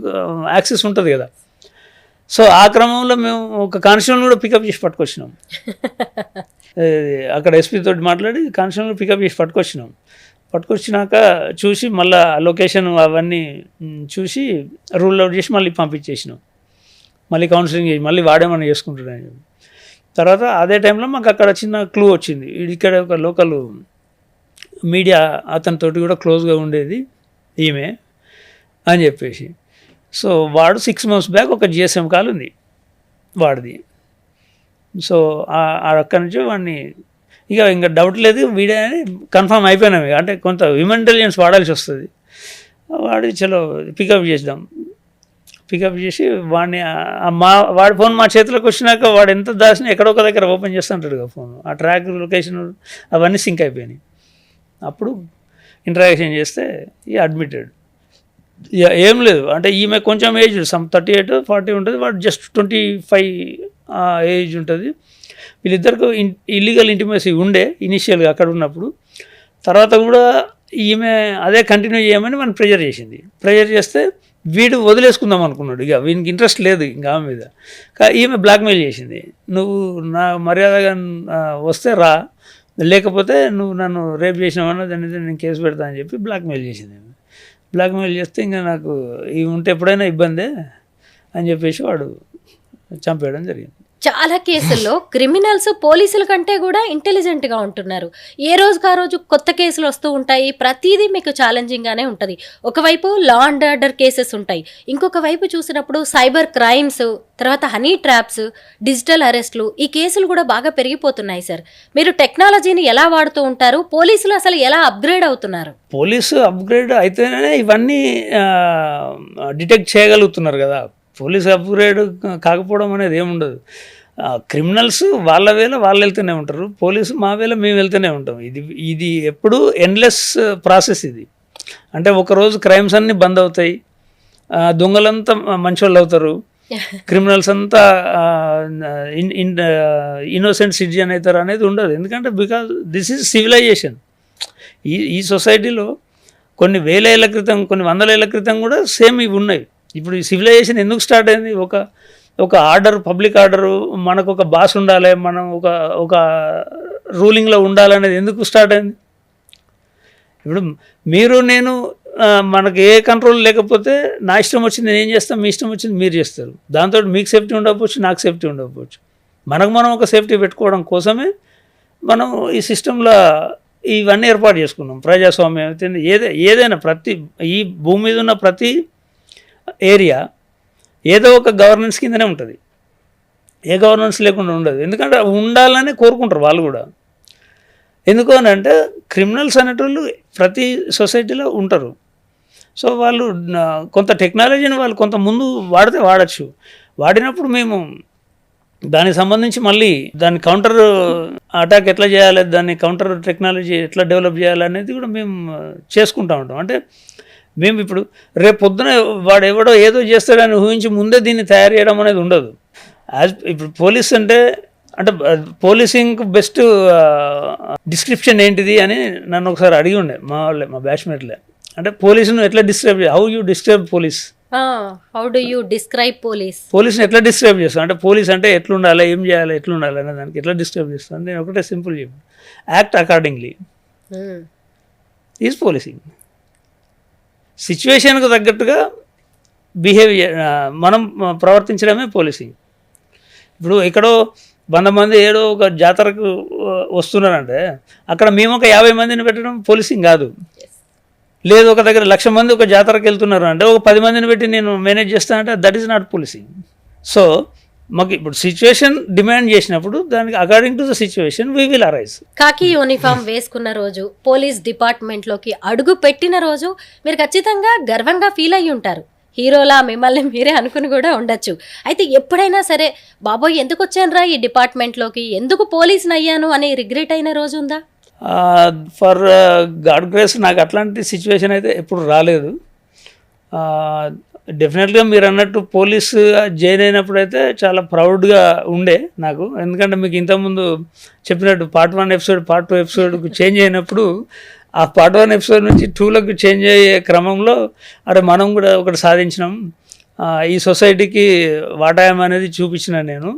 యాక్సెస్ ఉంటుంది కదా. సో ఆ క్రమంలో మేము ఒక కానిస్టేబుల్ కూడా పికప్ చేసి పట్టుకొచ్చినాం. అక్కడ ఎస్పీ తోటి మాట్లాడి కానిస్టేబుల్ పికప్ చేసి పట్టుకొచ్చినాక చూసి మళ్ళీ లొకేషన్ అవన్నీ చూసి రూల్ అవుట్ చేసి మళ్ళీ పంపించేసినాం. మళ్ళీ కౌన్సిలింగ్ చేసి మళ్ళీ వాడేమన్నా చేసుకుంటున్నాను. తర్వాత అదే టైంలో మాకు అక్కడ చిన్న క్లూ వచ్చింది. ఇక్కడ ఒక లోకల్ మీడియా అతనితోటి కూడా క్లోజ్గా ఉండేది ఈమె అని చెప్పేసి. సో వాడు 6 months బ్యాక్ ఒక జిఎస్ఎం కాల్ ఉంది వాడిది. సో అక్కడి నుంచి వాడిని ఇంకా డౌట్ లేదు వీడే అని కన్ఫర్మ్ అయిపోయినాం. అంటే కొంత హ్యూమన్ ఇంటెలిజెన్స్ వాడాల్సి వస్తుంది. వాడి చలో పికప్ చేసి వాడిని వాడి ఫోన్ మా చేతిలోకి వచ్చినాక వాడు ఎంత దాచినా ఎక్కడో ఒక దగ్గర ఓపెన్ చేస్తుంటాడు కదా ఫోన్. ఆ ట్రాక్ లొకేషన్ అవన్నీ సింక్ అయిపోయినాయి. అప్పుడు ఇంటరాక్షన్ చేస్తే అడ్మిటెడ్. ఏం లేదు అంటే ఈమె కొంచెం ఏజ్ 38-40 ఉంటుంది, వాడు జస్ట్ 25 ఏజ్ ఉంటుంది. వీళ్ళిద్దరికి ఇల్లీగల్ ఇంటిమేసీ ఉండే ఇనిషియల్గా అక్కడ ఉన్నప్పుడు. తర్వాత కూడా ఈమె అదే కంటిన్యూ చేయమని మనం ప్రెజర్ చేస్తే వీడు వదిలేసుకుందాం అనుకున్నాడు. ఇక వీనికి ఇంట్రెస్ట్ లేదు ఇంకా ఆమె మీద. ఈమె బ్లాక్మెయిల్ చేసింది, నువ్వు నా మర్యాదగా వస్తే రా, లేకపోతే నువ్వు నన్ను రేప్ చేసినావన్నా దాని నేను కేసు పెడతా అని చెప్పి బ్లాక్మెయిల్ చేసింది. బ్లాక్మెయిల్ చేస్తే ఇంకా నాకు ఇవి ఉంటే ఎప్పుడైనా ఇబ్బందే అని చెప్పేసి వాడు చంపేయడం జరిగింది. చాలా కేసుల్లో క్రిమినల్స్ పోలీసుల కంటే కూడా ఇంటెలిజెంట్గా ఉంటున్నారు. ఏ రోజుకు ఆ రోజు కొత్త కేసులు వస్తూ ఉంటాయి. ప్రతిదీ మీకు ఛాలెంజింగ్గానే ఉంటుంది. ఒకవైపు లా అండ్ ఆర్డర్ కేసెస్ ఉంటాయి, ఇంకొక వైపు చూసినప్పుడు సైబర్ క్రైమ్స్, తర్వాత హనీ ట్రాప్స్, డిజిటల్ అరెస్ట్లు, ఈ కేసులు కూడా బాగా పెరిగిపోతున్నాయి. సార్, మీరు టెక్నాలజీని ఎలా వాడుతూ ఉంటారు? పోలీసులు అసలు ఎలా అప్గ్రేడ్ అవుతున్నారు? పోలీసు అప్గ్రేడ్ అయితేనే ఇవన్నీ డిటెక్ట్ చేయగలుగుతున్నారు కదా. పోలీసు అప్గ్రేడ్ కాకపోవడం అనేది ఏముండదు. క్రిమినల్స్ వాళ్ళ వేళ వాళ్ళు వెళ్తూనే ఉంటారు, పోలీసు మా వేళ మేము వెళ్తూనే ఉంటాం. ఇది ఎప్పుడు ఎండ్లెస్ ప్రాసెస్ ఇది. అంటే ఒకరోజు క్రైమ్స్ అన్నీ బంద్ అవుతాయి, దొంగలంతా మంచోళ్ళు అవుతారు, క్రిమినల్స్ అంతా ఇన్నోసెంట్ సిటిజన్ అవుతారు అనేది ఉండదు. ఎందుకంటే బికాజ్ దిస్ ఈజ్ సివిలైజేషన్. ఈ సొసైటీలో కొన్ని వేల ఏళ్ళ క్రితం, కొన్ని వందల ఏళ్ళ క్రితం కూడా సేమ్ ఇవి ఉన్నాయి. ఇప్పుడు ఈ సివిలైజేషన్ ఎందుకు స్టార్ట్ అయింది? ఒక ఆర్డర్, పబ్లిక్ ఆర్డరు, మనకు ఒక బాస్ ఉండాలి, మనం ఒక రూలింగ్లో ఉండాలనేది ఎందుకు స్టార్ట్ అయింది? ఇప్పుడు మీరు నేను మనకు ఏ కంట్రోల్ లేకపోతే నా ఇష్టం వచ్చింది నేను ఏం చేస్తాను, మీ ఇష్టం వచ్చింది మీరు చేస్తారు. దాంతో మీకు సేఫ్టీ ఉండకపోవచ్చు, నాకు సేఫ్టీ ఉండకపోవచ్చు. మనకు మనం ఒక సేఫ్టీ పెట్టుకోవడం కోసమే మనం ఈ సిస్టంలో ఇవన్నీ ఏర్పాటు చేసుకున్నాం. ప్రజాస్వామ్యం అయితే ఏదైనా ప్రతి ఈ భూమి మీద ఉన్న ప్రతి ఏరియా ఏదో ఒక గవర్నెన్స్ కిందనే ఉంటుంది, ఏ గవర్నెన్స్ లేకుండా ఉండదు. ఎందుకంటే ఉండాలని కోరుకుంటారు వాళ్ళు కూడా. ఎందుకు అని అంటే క్రిమినల్స్ అనేటోళ్ళు ప్రతి సొసైటీలో ఉంటారు. సో వాళ్ళు కొంత టెక్నాలజీని వాళ్ళు కొంత ముందు వాడచ్చు. వాడినప్పుడు మేము దానికి సంబంధించి మళ్ళీ దాని కౌంటర్ అటాక్ ఎట్లా చేయాలి, దాన్ని కౌంటర్ టెక్నాలజీ ఎట్లా డెవలప్ చేయాలి అనేది కూడా మేము చేసుకుంటూ ఉంటాం. అంటే మేము ఇప్పుడు రేపు పొద్దున వాడు ఎవడో ఏదో చేస్తాడని ఊహించి ముందే దీన్ని తయారు చేయడం అనేది ఉండదు. ఇప్పుడు పోలీస్ అంటే పోలీసింగ్ బెస్ట్ డిస్క్రిప్షన్ ఏంటిది అని నన్ను ఒకసారి అడిగి ఉండే మా బ్యాచ్మేట్లే. అంటే పోలీసును ఎట్లా describe, how you describe police, how do you describe పోలీస్ని ఎట్లా డిస్క్రైబ్ చేస్తాను అంటే పోలీస్ అంటే ఎట్లుండాలి, ఏం చేయాలి, ఎట్లుండాలి అనే దానికి ఎట్లా డిస్క్రైబ్ చేస్తాను. నేను ఒకటే సింపుల్ చెప్పాను, యాక్ట్ అకార్డింగ్లీ ఈజ్ పోలీసింగ్. సిచ్యువేషన్కు తగ్గట్టుగా బిహేవియర్ మనం ప్రవర్తించడమే పోలీసింగ్. ఇప్పుడు ఎక్కడో 100 మంది ఏడో ఒక జాతరకు వస్తున్నారంటే అక్కడ మేము ఒక 50 మందిని పెట్టడం పోలీసింగ్ కాదు. లేదు ఒక దగ్గర 1,00,000 మంది ఒక జాతరకు వెళ్తున్నారు అంటే ఒక 10 మందిని పెట్టి నేను మేనేజ్ చేస్తానంటే that is not policing. So మాకు ఇప్పుడు సిచ్యువేషన్ డిమాండ్ చేసినప్పుడు దానికి according to the situation we will arise. కాకి యూనిఫామ్ వేసుకున్న రోజు, పోలీస్ డిపార్ట్మెంట్లోకి అడుగు పెట్టిన రోజు మీరు ఖచ్చితంగా గర్వంగా ఫీల్ అయ్యి ఉంటారు. హీరోలా మిమ్మల్ని మీరే అనుకుని కూడా ఉండొచ్చు. అయితే ఎప్పుడైనా సరే బాబోయ్ ఎందుకు వచ్చానురా ఈ డిపార్ట్మెంట్లోకి, ఎందుకు పోలీస్ని అయ్యాను అని రిగ్రెట్ అయిన రోజు ఉందా? ఫర్ గాడ్ గ్రేస్ నాకు అట్లాంటి సిచ్యువేషన్ అయితే ఎప్పుడు రాలేదు. డెఫినెట్గా మీరు అన్నట్టు పోలీస్ జాయిన్ అయినప్పుడు అయితే చాలా ప్రౌడ్గా ఉండే నాకు. ఎందుకంటే మీకు ఇంతకుముందు చెప్పినట్టు పార్ట్ 1 ఎపిసోడ్ పార్ట్ 2 ఎపిసోడ్కు చేంజ్ అయినప్పుడు ఆ పార్ట్ 1 ఎపిసోడ్ నుంచి 2లకు చేంజ్ అయ్యే క్రమంలో అరే మనం కూడా ఒకటి సాధించినాం, ఈ సొసైటీకి వాటాయం అనేది చూపించిన నేను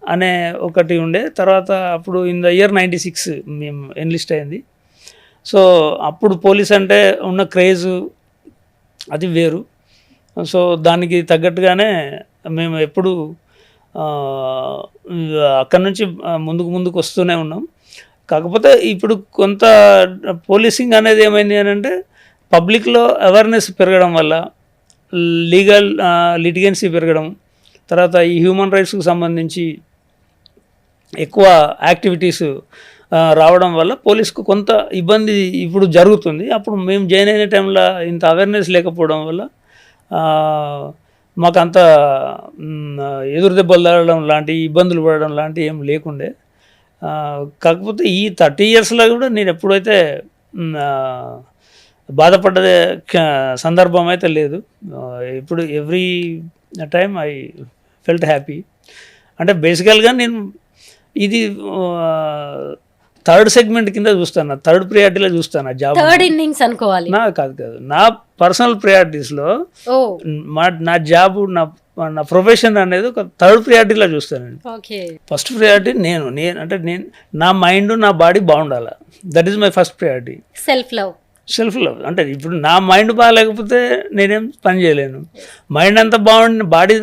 అనే ఒకటి ఉండే. తర్వాత అప్పుడు ఇన్ ద ఇయర్ 96 మేము ఎన్లిస్ట్ అయింది. సో అప్పుడు పోలీస్ అంటే ఉన్న క్రేజు అది వేరు. సో దానికి తగ్గట్టుగానే మేము ఎప్పుడు అక్కడి నుంచి ముందుకు వస్తూనే ఉన్నాం. కాకపోతే ఇప్పుడు కొంత పోలీసింగ్ అనేది ఏమైంది అని అంటే పబ్లిక్లో అవేర్నెస్ పెరగడం వల్ల, లీగల్ లిటిగెన్సీ పెరగడం, తర్వాత ఈ హ్యూమన్ రైట్స్కి సంబంధించి ఎక్కువ యాక్టివిటీస్ రావడం వల్ల పోలీస్కు కొంత ఇబ్బంది ఇప్పుడు జరుగుతుంది. అప్పుడు మేము జాయిన్ అయిన టైంలో ఇంత అవేర్నెస్ లేకపోవడం వల్ల మాకు అంత ఎదురు దెబ్బలు తగలడం లాంటి ఇబ్బందులు పడడం లాంటి ఏం లేకుండే. కాకపోతే ఈ 30 ఇయర్స్లో కూడా నేను ఎప్పుడైతే బాధపడ్డ సందర్భం అయితే లేదు. ఇప్పుడు every time I felt happy. అంటే బేసికల్గా నేను ఇది థర్డ్ సెగ్మెంట్ కింద చూస్తాను, థర్డ్ ప్రియారిటీలో చూస్తాను జాబ్. థర్డ్ ఇన్నింగ్స్ అనుకోవాలి. కాదు నా పర్సనల్ ప్రియారిటీస్లో నా జాబ్ నా ప్రొఫెషన్ అనేది ఒక థర్డ్ ప్రియారిటీలో చూస్తానండి. ఫస్ట్ ప్రియారిటీ నేను అంటే నా మైండ్ నా బాడీ బాగుండాలి. That is my first priority. Self love అంటే ఇప్పుడు నా మైండ్ బాగాలేకపోతే నేనేం పని చేయలేను. మైండ్ అంతా బాగుండి బాడీ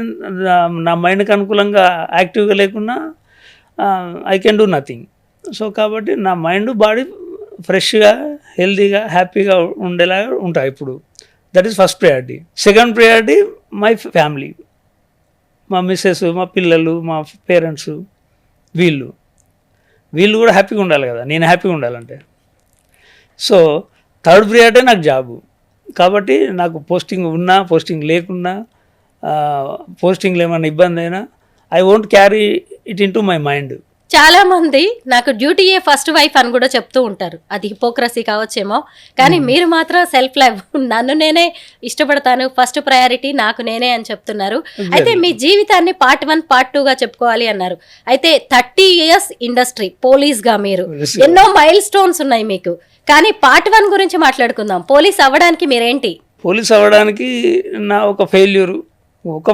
నా మైండ్కి అనుకూలంగా యాక్టివ్గా లేకున్నా I can do nothing. So కాబట్టి నా మైండ్ బాడీ ఫ్రెష్గా హెల్తీగా హ్యాపీగా ఉండేలాగా ఉంటాయి ఇప్పుడు. That is first priority. Second priority my family, మా మిస్సెస్, మా పిల్లలు, మా పేరెంట్స్, వీళ్ళు కూడా హ్యాపీగా ఉండాలి కదా, నేను హ్యాపీగా ఉండాలంటే. సో థర్డ్ ప్రియారిటీ నాకు జాబు. కాబట్టి నాకు పోస్టింగ్ ఉన్నా పోస్టింగ్ లేకున్నా, పోస్టింగ్లో ఏమైనా ఇబ్బంది అయినా I won't carry it in to my mind. చాలా మంది నాకు డ్యూటీయే ఫస్ట్ వైఫ్ అని కూడా చెప్తూ ఉంటారు. అది హిపోక్రసీ కావచ్చేమో, కానీ మీరు మాత్రం సెల్ఫ్ లైఫ్, నన్ను నేనే ఇష్టపడతాను, ఫస్ట్ ప్రయారిటీ నాకు నేనే అని చెప్తున్నారు. అయితే మీ జీవితాన్ని పార్ట్ 1 పార్ట్ 2గా చెప్పుకోవాలి అన్నారు. అయితే 30 ఇయర్స్ ఇండస్ట్రీ పోలీస్గా మీరు ఎన్నో మైల్ స్టోన్స్ ఉన్నాయి మీకు, కానీ పార్ట్ 1 గురించి మాట్లాడుకుందాం. పోలీస్ అవ్వడానికి మీరేంటి? పోలీస్ అవ్వడానికి నా ఒక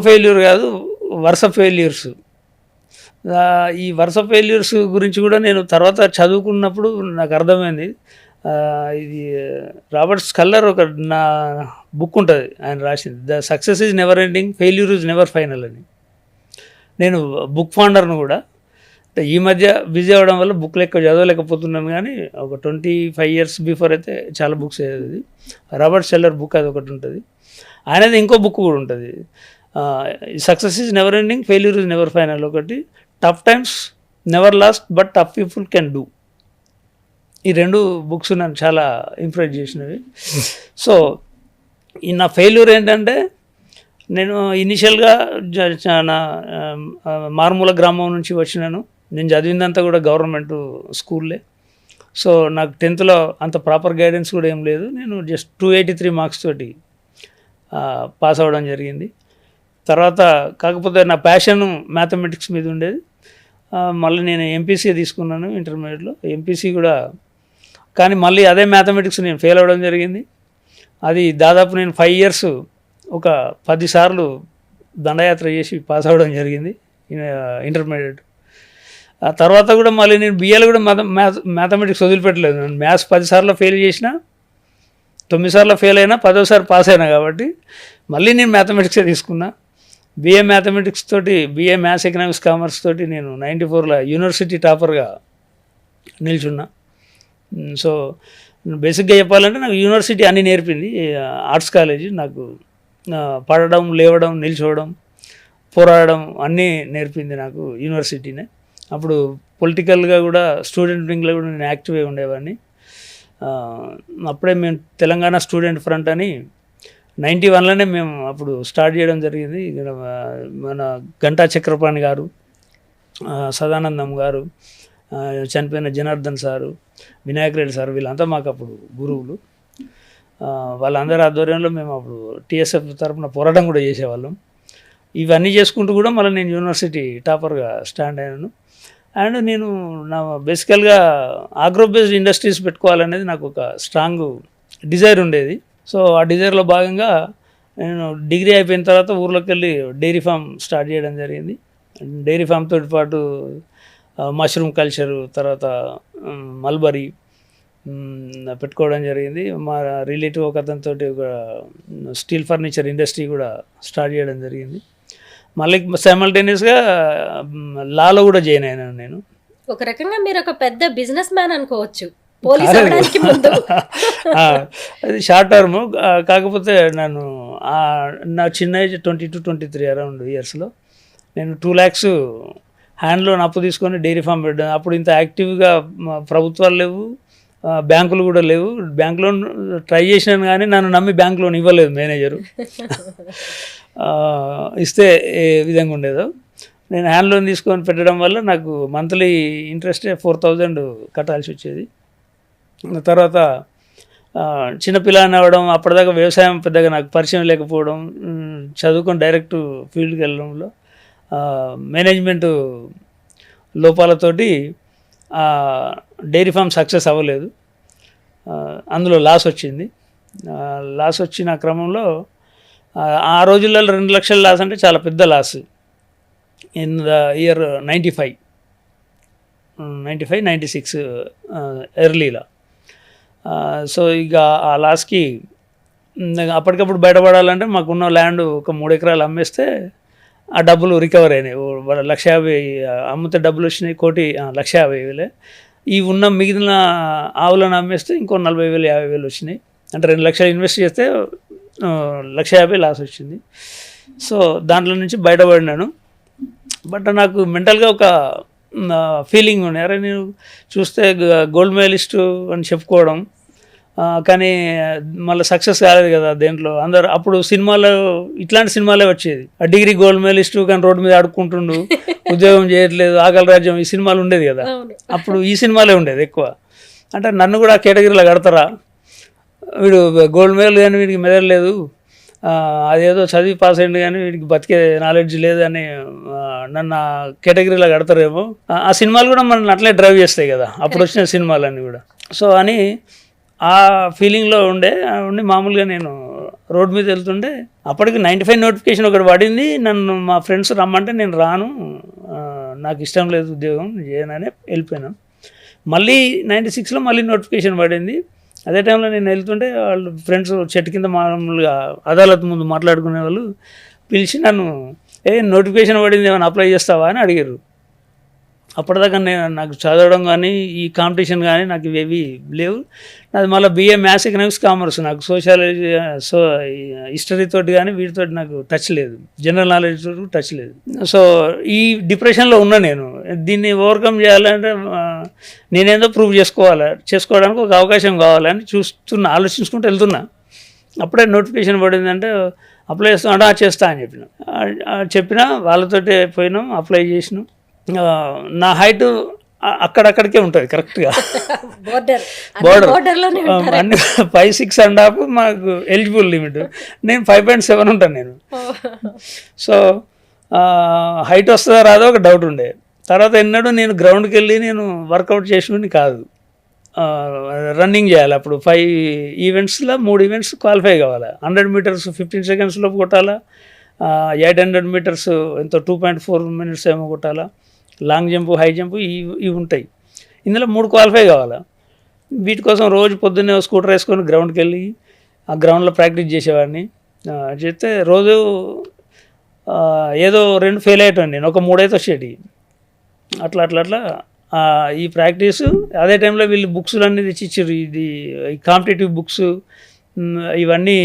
ఫెయిల్యూర్ కాదు, వరుస ఫెయిల్యూర్స్. ఈ వరుస ఫెయిల్యూర్స్ గురించి కూడా నేను తర్వాత చదువుకున్నప్పుడు నాకు అర్థమైంది. ఇది రాబర్ట్ స్కల్లర్ ఒక నా బుక్ ఉంటుంది, ఆయన రాసింది, the success is never ending, failure is never final అని. నేను బుక్ ఫౌండర్ను కూడా. ఈ మధ్య బిజీ అవ్వడం వల్ల బుక్లు ఎక్కువ చదవలేకపోతున్నాను, కానీ ఒక 25 years బిఫోర్ అయితే చాలా బుక్స్ చదివేది. రాబర్ట్ షెల్లర్ బుక్ అది ఒకటి ఉంటుంది. ఆయనది ఇంకో బుక్ కూడా ఉంటుంది, success is never ending, failure is never final. ఒకటి tough times never last but tough people can do. ఈ 2 బుక్స్ నన్ను చాలా ఇంప్రెస్ చేసినవి. సో ఈ నా ఫెయిల్యూర్ ఏంటంటే, నేను ఇనిషియల్గా నా మారుమూల గ్రామం నుంచి వచ్చినాను. నేను చదివిందంతా కూడా గవర్నమెంట్ స్కూల్లే. సో నాకు 10th అంత ప్రాపర్ గైడెన్స్ కూడా ఏం లేదు. నేను జస్ట్ 283 మార్క్స్ తోటి పాస్ అవ్వడం జరిగింది. తర్వాత కాకపోతే నా ప్యాషన్ మ్యాథమెటిక్స్ మీద ఉండేది. మళ్ళీ నేను ఎంపీసీ తీసుకున్నాను ఇంటర్మీడియట్లో. ఎంపీసీ కూడా, కానీ మళ్ళీ అదే మ్యాథమెటిక్స్ నేను ఫెయిల్ అవ్వడం జరిగింది. అది దాదాపు నేను 5 years ఒక 10 సార్లు దండయాత్ర చేసి పాస్ అవ్వడం జరిగింది ఇంటర్మీడియట్. ఆ తర్వాత కూడా మళ్ళీ నేను బిఏలో కూడా మ్యాథమెటిక్స్ వదిలిపెట్టలేదు. నేను మ్యాథ్స్ 10 సార్లు ఫెయిల్ చేసిన, 9 సార్లు ఫెయిల్ అయినా, 10వ పాస్ అయినా కాబట్టి మళ్ళీ నేను మ్యాథమెటిక్సే తీసుకున్నా. బిఏ మ్యాథమెటిక్స్ తోటి, బిఏ మ్యాథ్స్ ఎకనామిక్స్ కామర్స్ తోటి నేను 94లో యూనివర్సిటీ టాపర్గా నిల్చున్నా. సో బేసిక్గా చెప్పాలంటే నాకు యూనివర్సిటీ అన్నీ నేర్పింది. ఆర్ట్స్ కాలేజీ నాకు పడడం, లేవడం, నిల్చోవడం, పోరాడడం అన్నీ నేర్పింది నాకు యూనివర్సిటీనే. అప్పుడు పొలిటికల్గా కూడా స్టూడెంట్ వింగ్లో కూడా నేను యాక్టివ్ అయి ఉండేవాడిని. అప్పుడే మేము తెలంగాణ స్టూడెంట్ ఫ్రంట్ అని 91లోనే మేము అప్పుడు స్టార్ట్ చేయడం జరిగింది. ఇక్కడ మన గంటా చక్రపాణి గారు, సదానందం గారు, చనిపోయిన జనార్దన్ సారు, వినాయక్ రెడ్డి సార్, వీళ్ళంతా మాకు అప్పుడు గురువులు. వాళ్ళందరి ఆధ్వర్యంలో మేము అప్పుడు టీఎస్ఎఫ్ తరఫున పోరాటం కూడా చేసేవాళ్ళం. ఇవన్నీ చేసుకుంటూ కూడా మళ్ళీ నేను యూనివర్సిటీ టాపర్గా స్టాండ్ అయినాను. అండ్ నేను నా బేసికల్గా ఆగ్రో బేస్డ్ ఇండస్ట్రీస్ పెట్టుకోవాలనేది నాకు ఒక స్ట్రాంగ్ డిజైర్ ఉండేది. సో ఆ డిజైర్లో భాగంగా నేను డిగ్రీ అయిపోయిన తర్వాత ఊర్లోకి వెళ్ళి డైరీ ఫామ్ స్టార్ట్ చేయడం జరిగింది. డైరీ ఫామ్తో పాటు మష్రూమ్ కల్చరు, తర్వాత మల్బరీ పెట్టుకోవడం జరిగింది. మా రిలేటివ్ ఒక అతనితో ఒక స్టీల్ ఫర్నిచర్ ఇండస్ట్రీ కూడా స్టార్ట్ చేయడం జరిగింది. మళ్ళీ సైమల్టేనియస్గా లాలో కూడా జాయిన్ అయినాను నేను. ఒక రకంగా మీరు ఒక పెద్ద బిజినెస్ మ్యాన్ అనుకోవచ్చు పోలీస్ అవ్వడానికి ముందు. అది షార్ట్ టర్మ్. కాకపోతే నేను నా చిన్న ఏజ్ 22-23 అరౌండ్ ఇయర్స్లో నేను 2 lakhs హ్యాండ్ లోన్ అప్పు తీసుకొని డైరీ ఫామ్ పెట్టాను. అప్పుడు ఇంత యాక్టివ్గా ప్రభుత్వాలు లేవు, బ్యాంకులు కూడా లేవు. బ్యాంక్ లోన్ ట్రై చేసినాను కానీ నన్ను నమ్మి బ్యాంక్ లోన్ ఇవ్వలేదు మేనేజరు. ఇస్తే ఏ విధంగా ఉండేదో. నేను హ్యాండ్ లోన్ తీసుకొని పెట్టడం వల్ల నాకు మంత్లీ ఇంట్రెస్ట్ 4,000 కట్టాల్సి వచ్చేది. తర్వాత చిన్నపిల్లని అవ్వడం, అప్పటిదాకా వ్యవసాయం పెద్దగా నాకు పరిచయం లేకపోవడం, చదువుకొని డైరెక్ట్ ఫీల్డ్కి వెళ్ళడంలో మేనేజ్మెంట్ లోపాలతోటి డైరీ ఫామ్ సక్సెస్ అవ్వలేదు. అందులో లాస్ వచ్చింది. లాస్ వచ్చిన క్రమంలో ఆ రోజుల్లో 2 లక్షల లాస్ అంటే చాలా పెద్ద లాస్. ఇన్ ద ఇయర్ 95-96 ఎర్లీలా. సో ఇక ఆ లాస్కి అప్పటికప్పుడు బయటపడాలంటే మాకున్న ల్యాండ్ ఒక 3 ఎకరాలు అమ్మేస్తే ఆ డబ్బులు రికవర్ అయినాయి. 1,50,000 అమ్మితే డబ్బులు వచ్చినాయి, 1,50,000. ఈ ఉన్న మిగిలిన ఆవులను అమ్మేస్తే ఇంకో 40,000-50,000 వచ్చినాయి. అంటే 2 లక్షలు ఇన్వెస్ట్ చేస్తే 1,50,000 లాస్ వచ్చింది. సో దాంట్లో నుంచి బయటపడినాను. బట్ నాకు మెంటల్గా ఒక ఫీలింగ్ ఉండే, అరే నేను చూస్తే గోల్డ్ మెడలిస్టు అని చెప్పుకోవడం, కానీ మళ్ళీ సక్సెస్ కాలేదు కదా దేంట్లో. అందరు అప్పుడు సినిమాలో ఇట్లాంటి సినిమాలే వచ్చేది, ఆ డిగ్రీ గోల్డ్ మెడలిస్టు కానీ రోడ్డు మీద ఆడుకుంటుండు, ఉద్యోగం చేయట్లేదు, ఆకలి రాజ్యం, ఈ సినిమాలు ఉండేది కదా. అప్పుడు ఈ సినిమాలే ఉండేది ఎక్కువ. అంటే నన్ను కూడా ఆ కేటగిరీలో కడతారా, వీడు గోల్డ్ మెడల్ కానీ వీడికి మెడల్ లేదు, అదేదో చదివి పాస్ అయ్యింది కానీ వీడికి బతికే నాలెడ్జ్ లేదని నన్ను ఆ కేటగిరీలో కడతారేమో. ఆ సినిమాలు కూడా మనల్ని అట్లే డ్రైవ్ చేస్తాయి కదా అప్పుడు వచ్చిన సినిమాలన్నీ కూడా. సో అని ఆ ఫీలింగ్లో ఉండి మామూలుగా నేను రోడ్ మీద వెళ్తుండే అప్పటికి 95 నోటిఫికేషన్ ఒకటి పడింది. నన్ను మా ఫ్రెండ్స్ రమ్మంటే నేను రాను, నాకు ఇష్టం లేదు ఉద్యోగం చేయనని వెళ్ళిపోయాను. మళ్ళీ 96లో మళ్ళీ నోటిఫికేషన్ పడింది. అదే టైంలో నేను వెళ్తుంటే వాళ్ళు ఫ్రెండ్స్ చెట్టు కింద మామూలుగా అదాలత్ ముందు మాట్లాడుకునే వాళ్ళు పిలిచి నన్ను నోటిఫికేషన్ పడింది ఏమైనా అప్లై చేస్తావా అని అడిగారు. అప్పటిదాకా నాకు చదవడం కానీ ఈ కాంపిటీషన్ కానీ నాకు ఇవేవి లేవు. నాది మళ్ళీ BA మ్యాథ్స్ ఎకనామిక్స్ కామర్స్. నాకు సోషాలజీ హిస్టరీ తోటి కానీ వీటితోటి నాకు టచ్ లేదు, జనరల్ నాలెడ్జ్ తోటి టచ్ లేదు. సో ఈ డిప్రెషన్లో ఉన్నా నేను. దీన్ని ఓవర్కమ్ చేయాలంటే నేనేందో ప్రూవ్ చేసుకోవడానికి ఒక అవకాశం కావాలని ఆలోచించుకుంటూ వెళ్తున్నా. అప్పుడే నోటిఫికేషన్ పడిందంటే అప్లై చేస్తా అని చెప్పిన వాళ్ళతోటి పోయినాం, అప్లై చేసినాం. నా హైట్ అక్కడక్కడికే ఉంటుంది కరెక్ట్గా, బోర్డర్ అన్ని 5'6.5" మాకు ఎలిజిబుల్ లిమిట్. నేను 5.7 ఉంటాను నేను. సో హైట్ వస్తుందా రాదో ఒక డౌట్ ఉండే. తర్వాత ఎన్నడూ నేను గ్రౌండ్కి వెళ్ళి నేను వర్కౌట్ చేసినని కాదు, రన్నింగ్ చేయాలి. అప్పుడు 5 ఈవెంట్స్లో 3 ఈవెంట్స్ క్వాలిఫై కావాలి. 100 మీటర్స్ 15 సెకండ్స్లో కొట్టాలా, 800 మీటర్స్ ఎంతో 2.4 మినిట్స్ ఏమో కొట్టాలా, లాంగ్ జంప్, హై జంప్ ఇవి ఉంటాయి. ఇందులో 3 క్వాలిఫై కావాలా. వీటి కోసం రోజు పొద్దున్నే స్కూటర్ వేసుకొని గ్రౌండ్కి వెళ్ళి ఆ గ్రౌండ్లో ప్రాక్టీస్ చేసేవాడిని. చేస్తే రోజు ఏదో 2 ఫెయిల్ అయ్యేటండి, నేను ఒక 3 అయితే వచ్చేటి. అట్లా ఈ ప్రాక్టీసు అదే టైంలో వీళ్ళు బుక్స్లు అన్నీ తెచ్చిచ్చారు. ఈ కాంపిటేటివ్ బుక్స్ ఇవన్నీ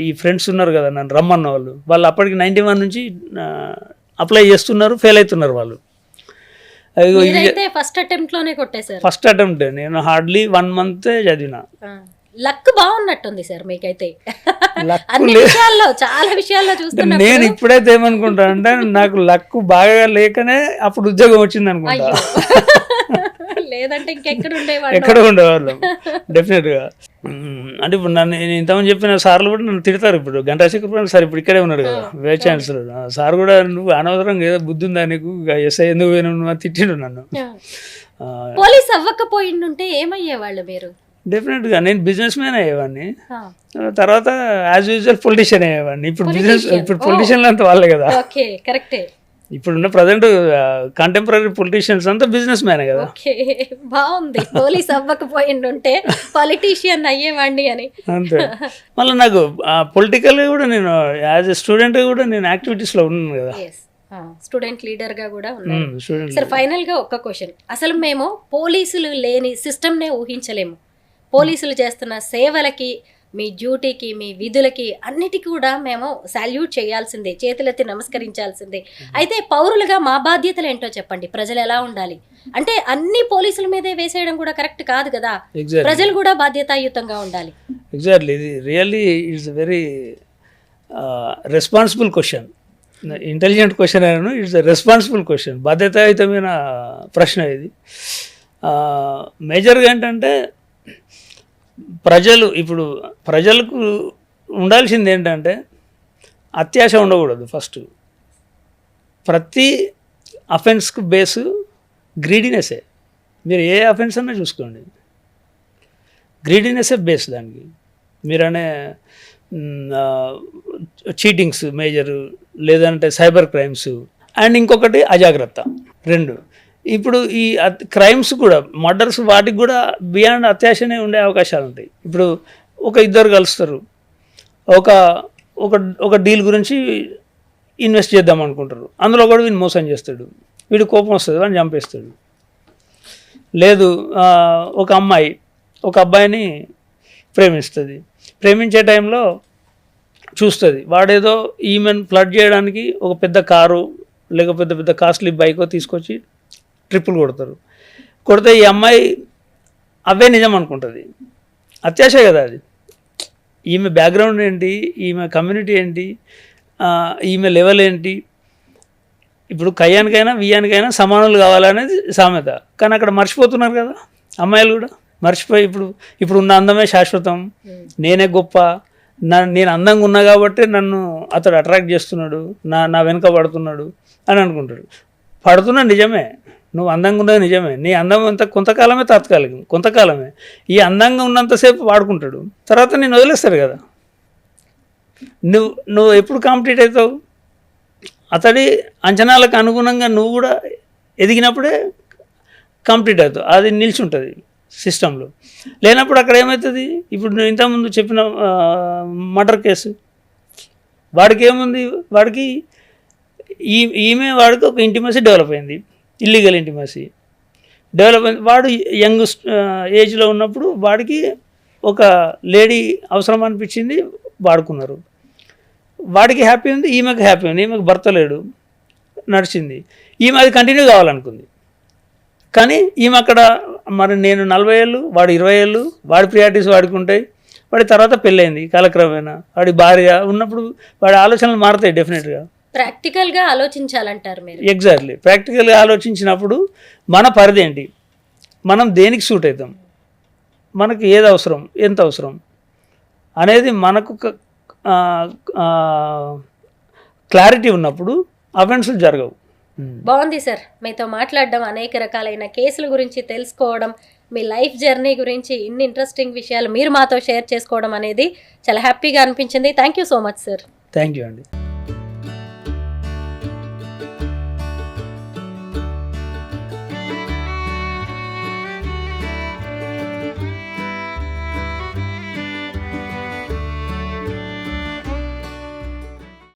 ఈ ఫ్రెండ్స్ ఉన్నారు కదా నన్ను రమ్మన్న వాళ్ళు అప్పటికి 91 నుంచి అప్లై చేస్తున్నారు, ఫెయిల్ అవుతున్నారు వాళ్ళు. ఫస్ట్ అటెంప్ట్ నేను హార్డ్లీ 1 month చదివిన. లక్ బాగున్నట్టుంది సార్ మీకైతే. చాలా విషయాల్లో చూస్తున్నా. నేను ఇప్పుడైతే ఏమనుకుంటా అంటే నాకు లక్ బాగా లేకనే అప్పుడు ఉద్యోగం వచ్చింది అనుకుంటా, లేదంటే ఎక్కడ ఉండేవాళ్ళం డెఫినెట్గా. అంటే ఇప్పుడు నేను ఇంతమంది చెప్పిన సార్లు కూడా నన్ను తిడతారు. ఇప్పుడు గంటాశేఖర్ సార్ ఇప్పుడు ఇక్కడే ఉన్నాడు కదా, వైస్ ఛాన్సలర్ సార్ కూడా, నువ్వు అనవసరంగా ఏదో బుద్ధి ఉందా నీకు, ఎస్ఐ ఎందుకు పోయినా తిట్టిండు నన్ను. పోలీస్ అవ్వకపోయిండుంటే ఏమయ్యేవాళ్ళు మీరు? డెఫినెట్గా నేను బిజినెస్ మ్యాన్ అయ్యేవాడిని, తర్వాత యాజ్ యూజువల్ పొలిటీషియన్ అయ్యేవాడిని. ఇప్పుడు పొలిటీషియన్లు అంతా వాళ్ళే కదా. కరెక్టే. ఇప్పుడున్న ప్రజెంట్ కంటెంపరీ పొలిటీషియన్స్ అంతా బిజినెస్ మ్యానే కదా. బాగుంది, పోలీస్ అవ్వకపోయిండుంటే పొలిటీషియన్ అయ్యేవాడిని అని. అంతే. మళ్ళీ నాకు పొలిటికల్ కూడా నేను యాజ్ ఎ స్టూడెంట్ కూడా నేను యాక్టివిటీస్లో ఉన్నాను కదా, స్టూడెంట్ లీడర్ గా కూడా ఉన్నారు. సరే, ఫైనల్ గా ఒక్క క్వశ్చన్. అసలు మేము పోలీసులు లేని సిస్టమ్నే ఊహించలేము. పోలీసులు చేస్తున్న సేవలకి, మీ డ్యూటీకి, మీ విధులకి అన్నిటికీ కూడా మేము సాల్యూట్ చేయాల్సిందే, చేతులెత్తి నమస్కరించాల్సిందే. అయితే పౌరులుగా మా బాధ్యతలు ఏంటో చెప్పండి. ప్రజలు ఎలా ఉండాలి అంటే అన్ని పోలీసుల మీదే వేసేయడం కూడా కరెక్ట్ కాదు కదా. ప్రజలు కూడా బాధ్యతాయుతంగా ఉండాలి. ఎగ్జాక్ట్లీ. ఇది really it's very responsible question, intelligent question అయినా ఇట్స్ ఎ రెస్పాన్సిబుల్ క్వశ్చన్, బాధ్యతాయుతమైన ప్రశ్న ఇది. మేజర్గా ఏంటంటే ఇప్పుడు ప్రజలకు ఉండాల్సింది ఏంటంటే అత్యాశ ఉండకూడదు. ఫస్ట్ ప్రతి అఫెన్స్కు బేసు గ్రీడీనెస్సే. మీరు ఏ అఫెన్స్ అన్నా చూసుకోండి, గ్రీడీనెస్సే బేస్ దానికి. మీరనే చీటింగ్స్ మేజరు, లేదంటే సైబర్ క్రైమ్స్, అండ్ ఇంకొకటి అజాగ్రత్త. 2 ఇప్పుడు ఈ క్రైమ్స్ కూడా, మర్డర్స్, వాటికి కూడా బియాండ్ అత్యాశనే ఉండే అవకాశాలు ఉంటాయి. ఇప్పుడు ఒక 2 కలుస్తారు, ఒక డీల్ గురించి ఇన్వెస్ట్ చేద్దాం అనుకుంటారు. అందులో కూడా వీడిని మోసం చేస్తాడు, వీడి కోపం వస్తుంది, వాడిని చంపేస్తాడు. లేదు, ఒక అమ్మాయి ఒక అబ్బాయిని ప్రేమిస్తుంది, ప్రేమించే టైంలో చూస్తుంది వాడేదో ఈమెను ఫ్లడ్ చేయడానికి ఒక పెద్ద కారు లేకపోతే పెద్ద కాస్ట్లీ బైకో తీసుకొచ్చి ట్రిప్పులు కొడితే ఈ అమ్మాయి అవే నిజం అనుకుంటుంది. అత్యాశ కదా అది. ఈమె బ్యాక్గ్రౌండ్ ఏంటి, ఈమె కమ్యూనిటీ ఏంటి, ఈమె లెవెల్ ఏంటి. ఇప్పుడు కయ్యానికైనా వియ్యానికైనా సమానులు కావాలనేది సామెత, కానీ అక్కడ మర్చిపోతున్నారు కదా అమ్మాయిలు కూడా. మర్చిపోయి ఇప్పుడు ఉన్న అందమే శాశ్వతం, నేనే గొప్ప, నేను అందంగా ఉన్నా కాబట్టి నన్ను అతడు అట్రాక్ట్ చేస్తున్నాడు, నా వెనుక పడుతున్నాడు అని అనుకుంటాడు. పడుతున్నాడు నిజమే, నువ్వు అందంగా ఉన్నది నిజమే, నీ అందం అంతా కొంతకాలమే, తాత్కాలికం, కొంతకాలమే. ఈ అందంగా ఉన్నంతసేపు వాడుకుంటాడు, తర్వాత నేను వదిలేస్తాడు కదా. నువ్వు ఎప్పుడు కాంపిటీట్ అవుతావు? అతడి అంచనాలకు అనుగుణంగా నువ్వు కూడా ఎదిగినప్పుడే కాంపిటీట్ అవుతావు. అది నిలిచి ఉంటుంది సిస్టంలో. లేనప్పుడు అక్కడ ఏమవుతుంది? ఇప్పుడు నేను ఇంతకుముందు చెప్పిన మర్డర్ కేసు, వాడికి ఏముంది, వాడికి వాడికి ఒక ఇంటిమసీ డెవలప్ అయింది. Illegal intimacy. డెవలప్మెంట్ వాడు యంగ్ ఏజ్లో ఉన్నప్పుడు వాడికి ఒక లేడీ అవసరం అనిపించింది, వాడుకున్నారు. వాడికి హ్యాపీ ఉంది, ఈమెకు హ్యాపీ ఉంది. ఈమెకు భర్త లేడు, నడిచింది. ఈమె అది కంటిన్యూ కావాలనుకుంది. కానీ ఈమె అక్కడ మరి నేను 40 ఏళ్ళు, వాడు 20 ఏళ్ళు, వాడి ప్రియారిటీస్ వాడికి ఉంటాయి. వాడి తర్వాత పెళ్ళైంది కాలక్రమేణా. వాడి భార్య ఉన్నప్పుడు వాడి ఆలోచనలు మారుతాయి డెఫినెట్గా. ప్రాక్టికల్గా ఆలోచించాలంటారు మీరు. ఎగ్జాక్ట్లీ. ప్రాక్టికల్గా ఆలోచించినప్పుడు మన పరిధి ఏంటి, మనం దేనికి సూట్ అవుతాం, మనకు ఏది అవసరం, ఎంత అవసరం అనేది మనకు క్లారిటీ ఉన్నప్పుడు అఫెన్సులు జరగవు. బాగుంది సార్, మీతో మాట్లాడడం, అనేక రకాలైన కేసుల గురించి తెలుసుకోవడం, మీ లైఫ్ జర్నీ గురించి ఇన్ని ఇంట్రెస్టింగ్ విషయాలు మీరు మాతో షేర్ చేసుకోవడం అనేది చాలా హ్యాపీగా అనిపించింది. Thank you so much sir. Thank you అండి.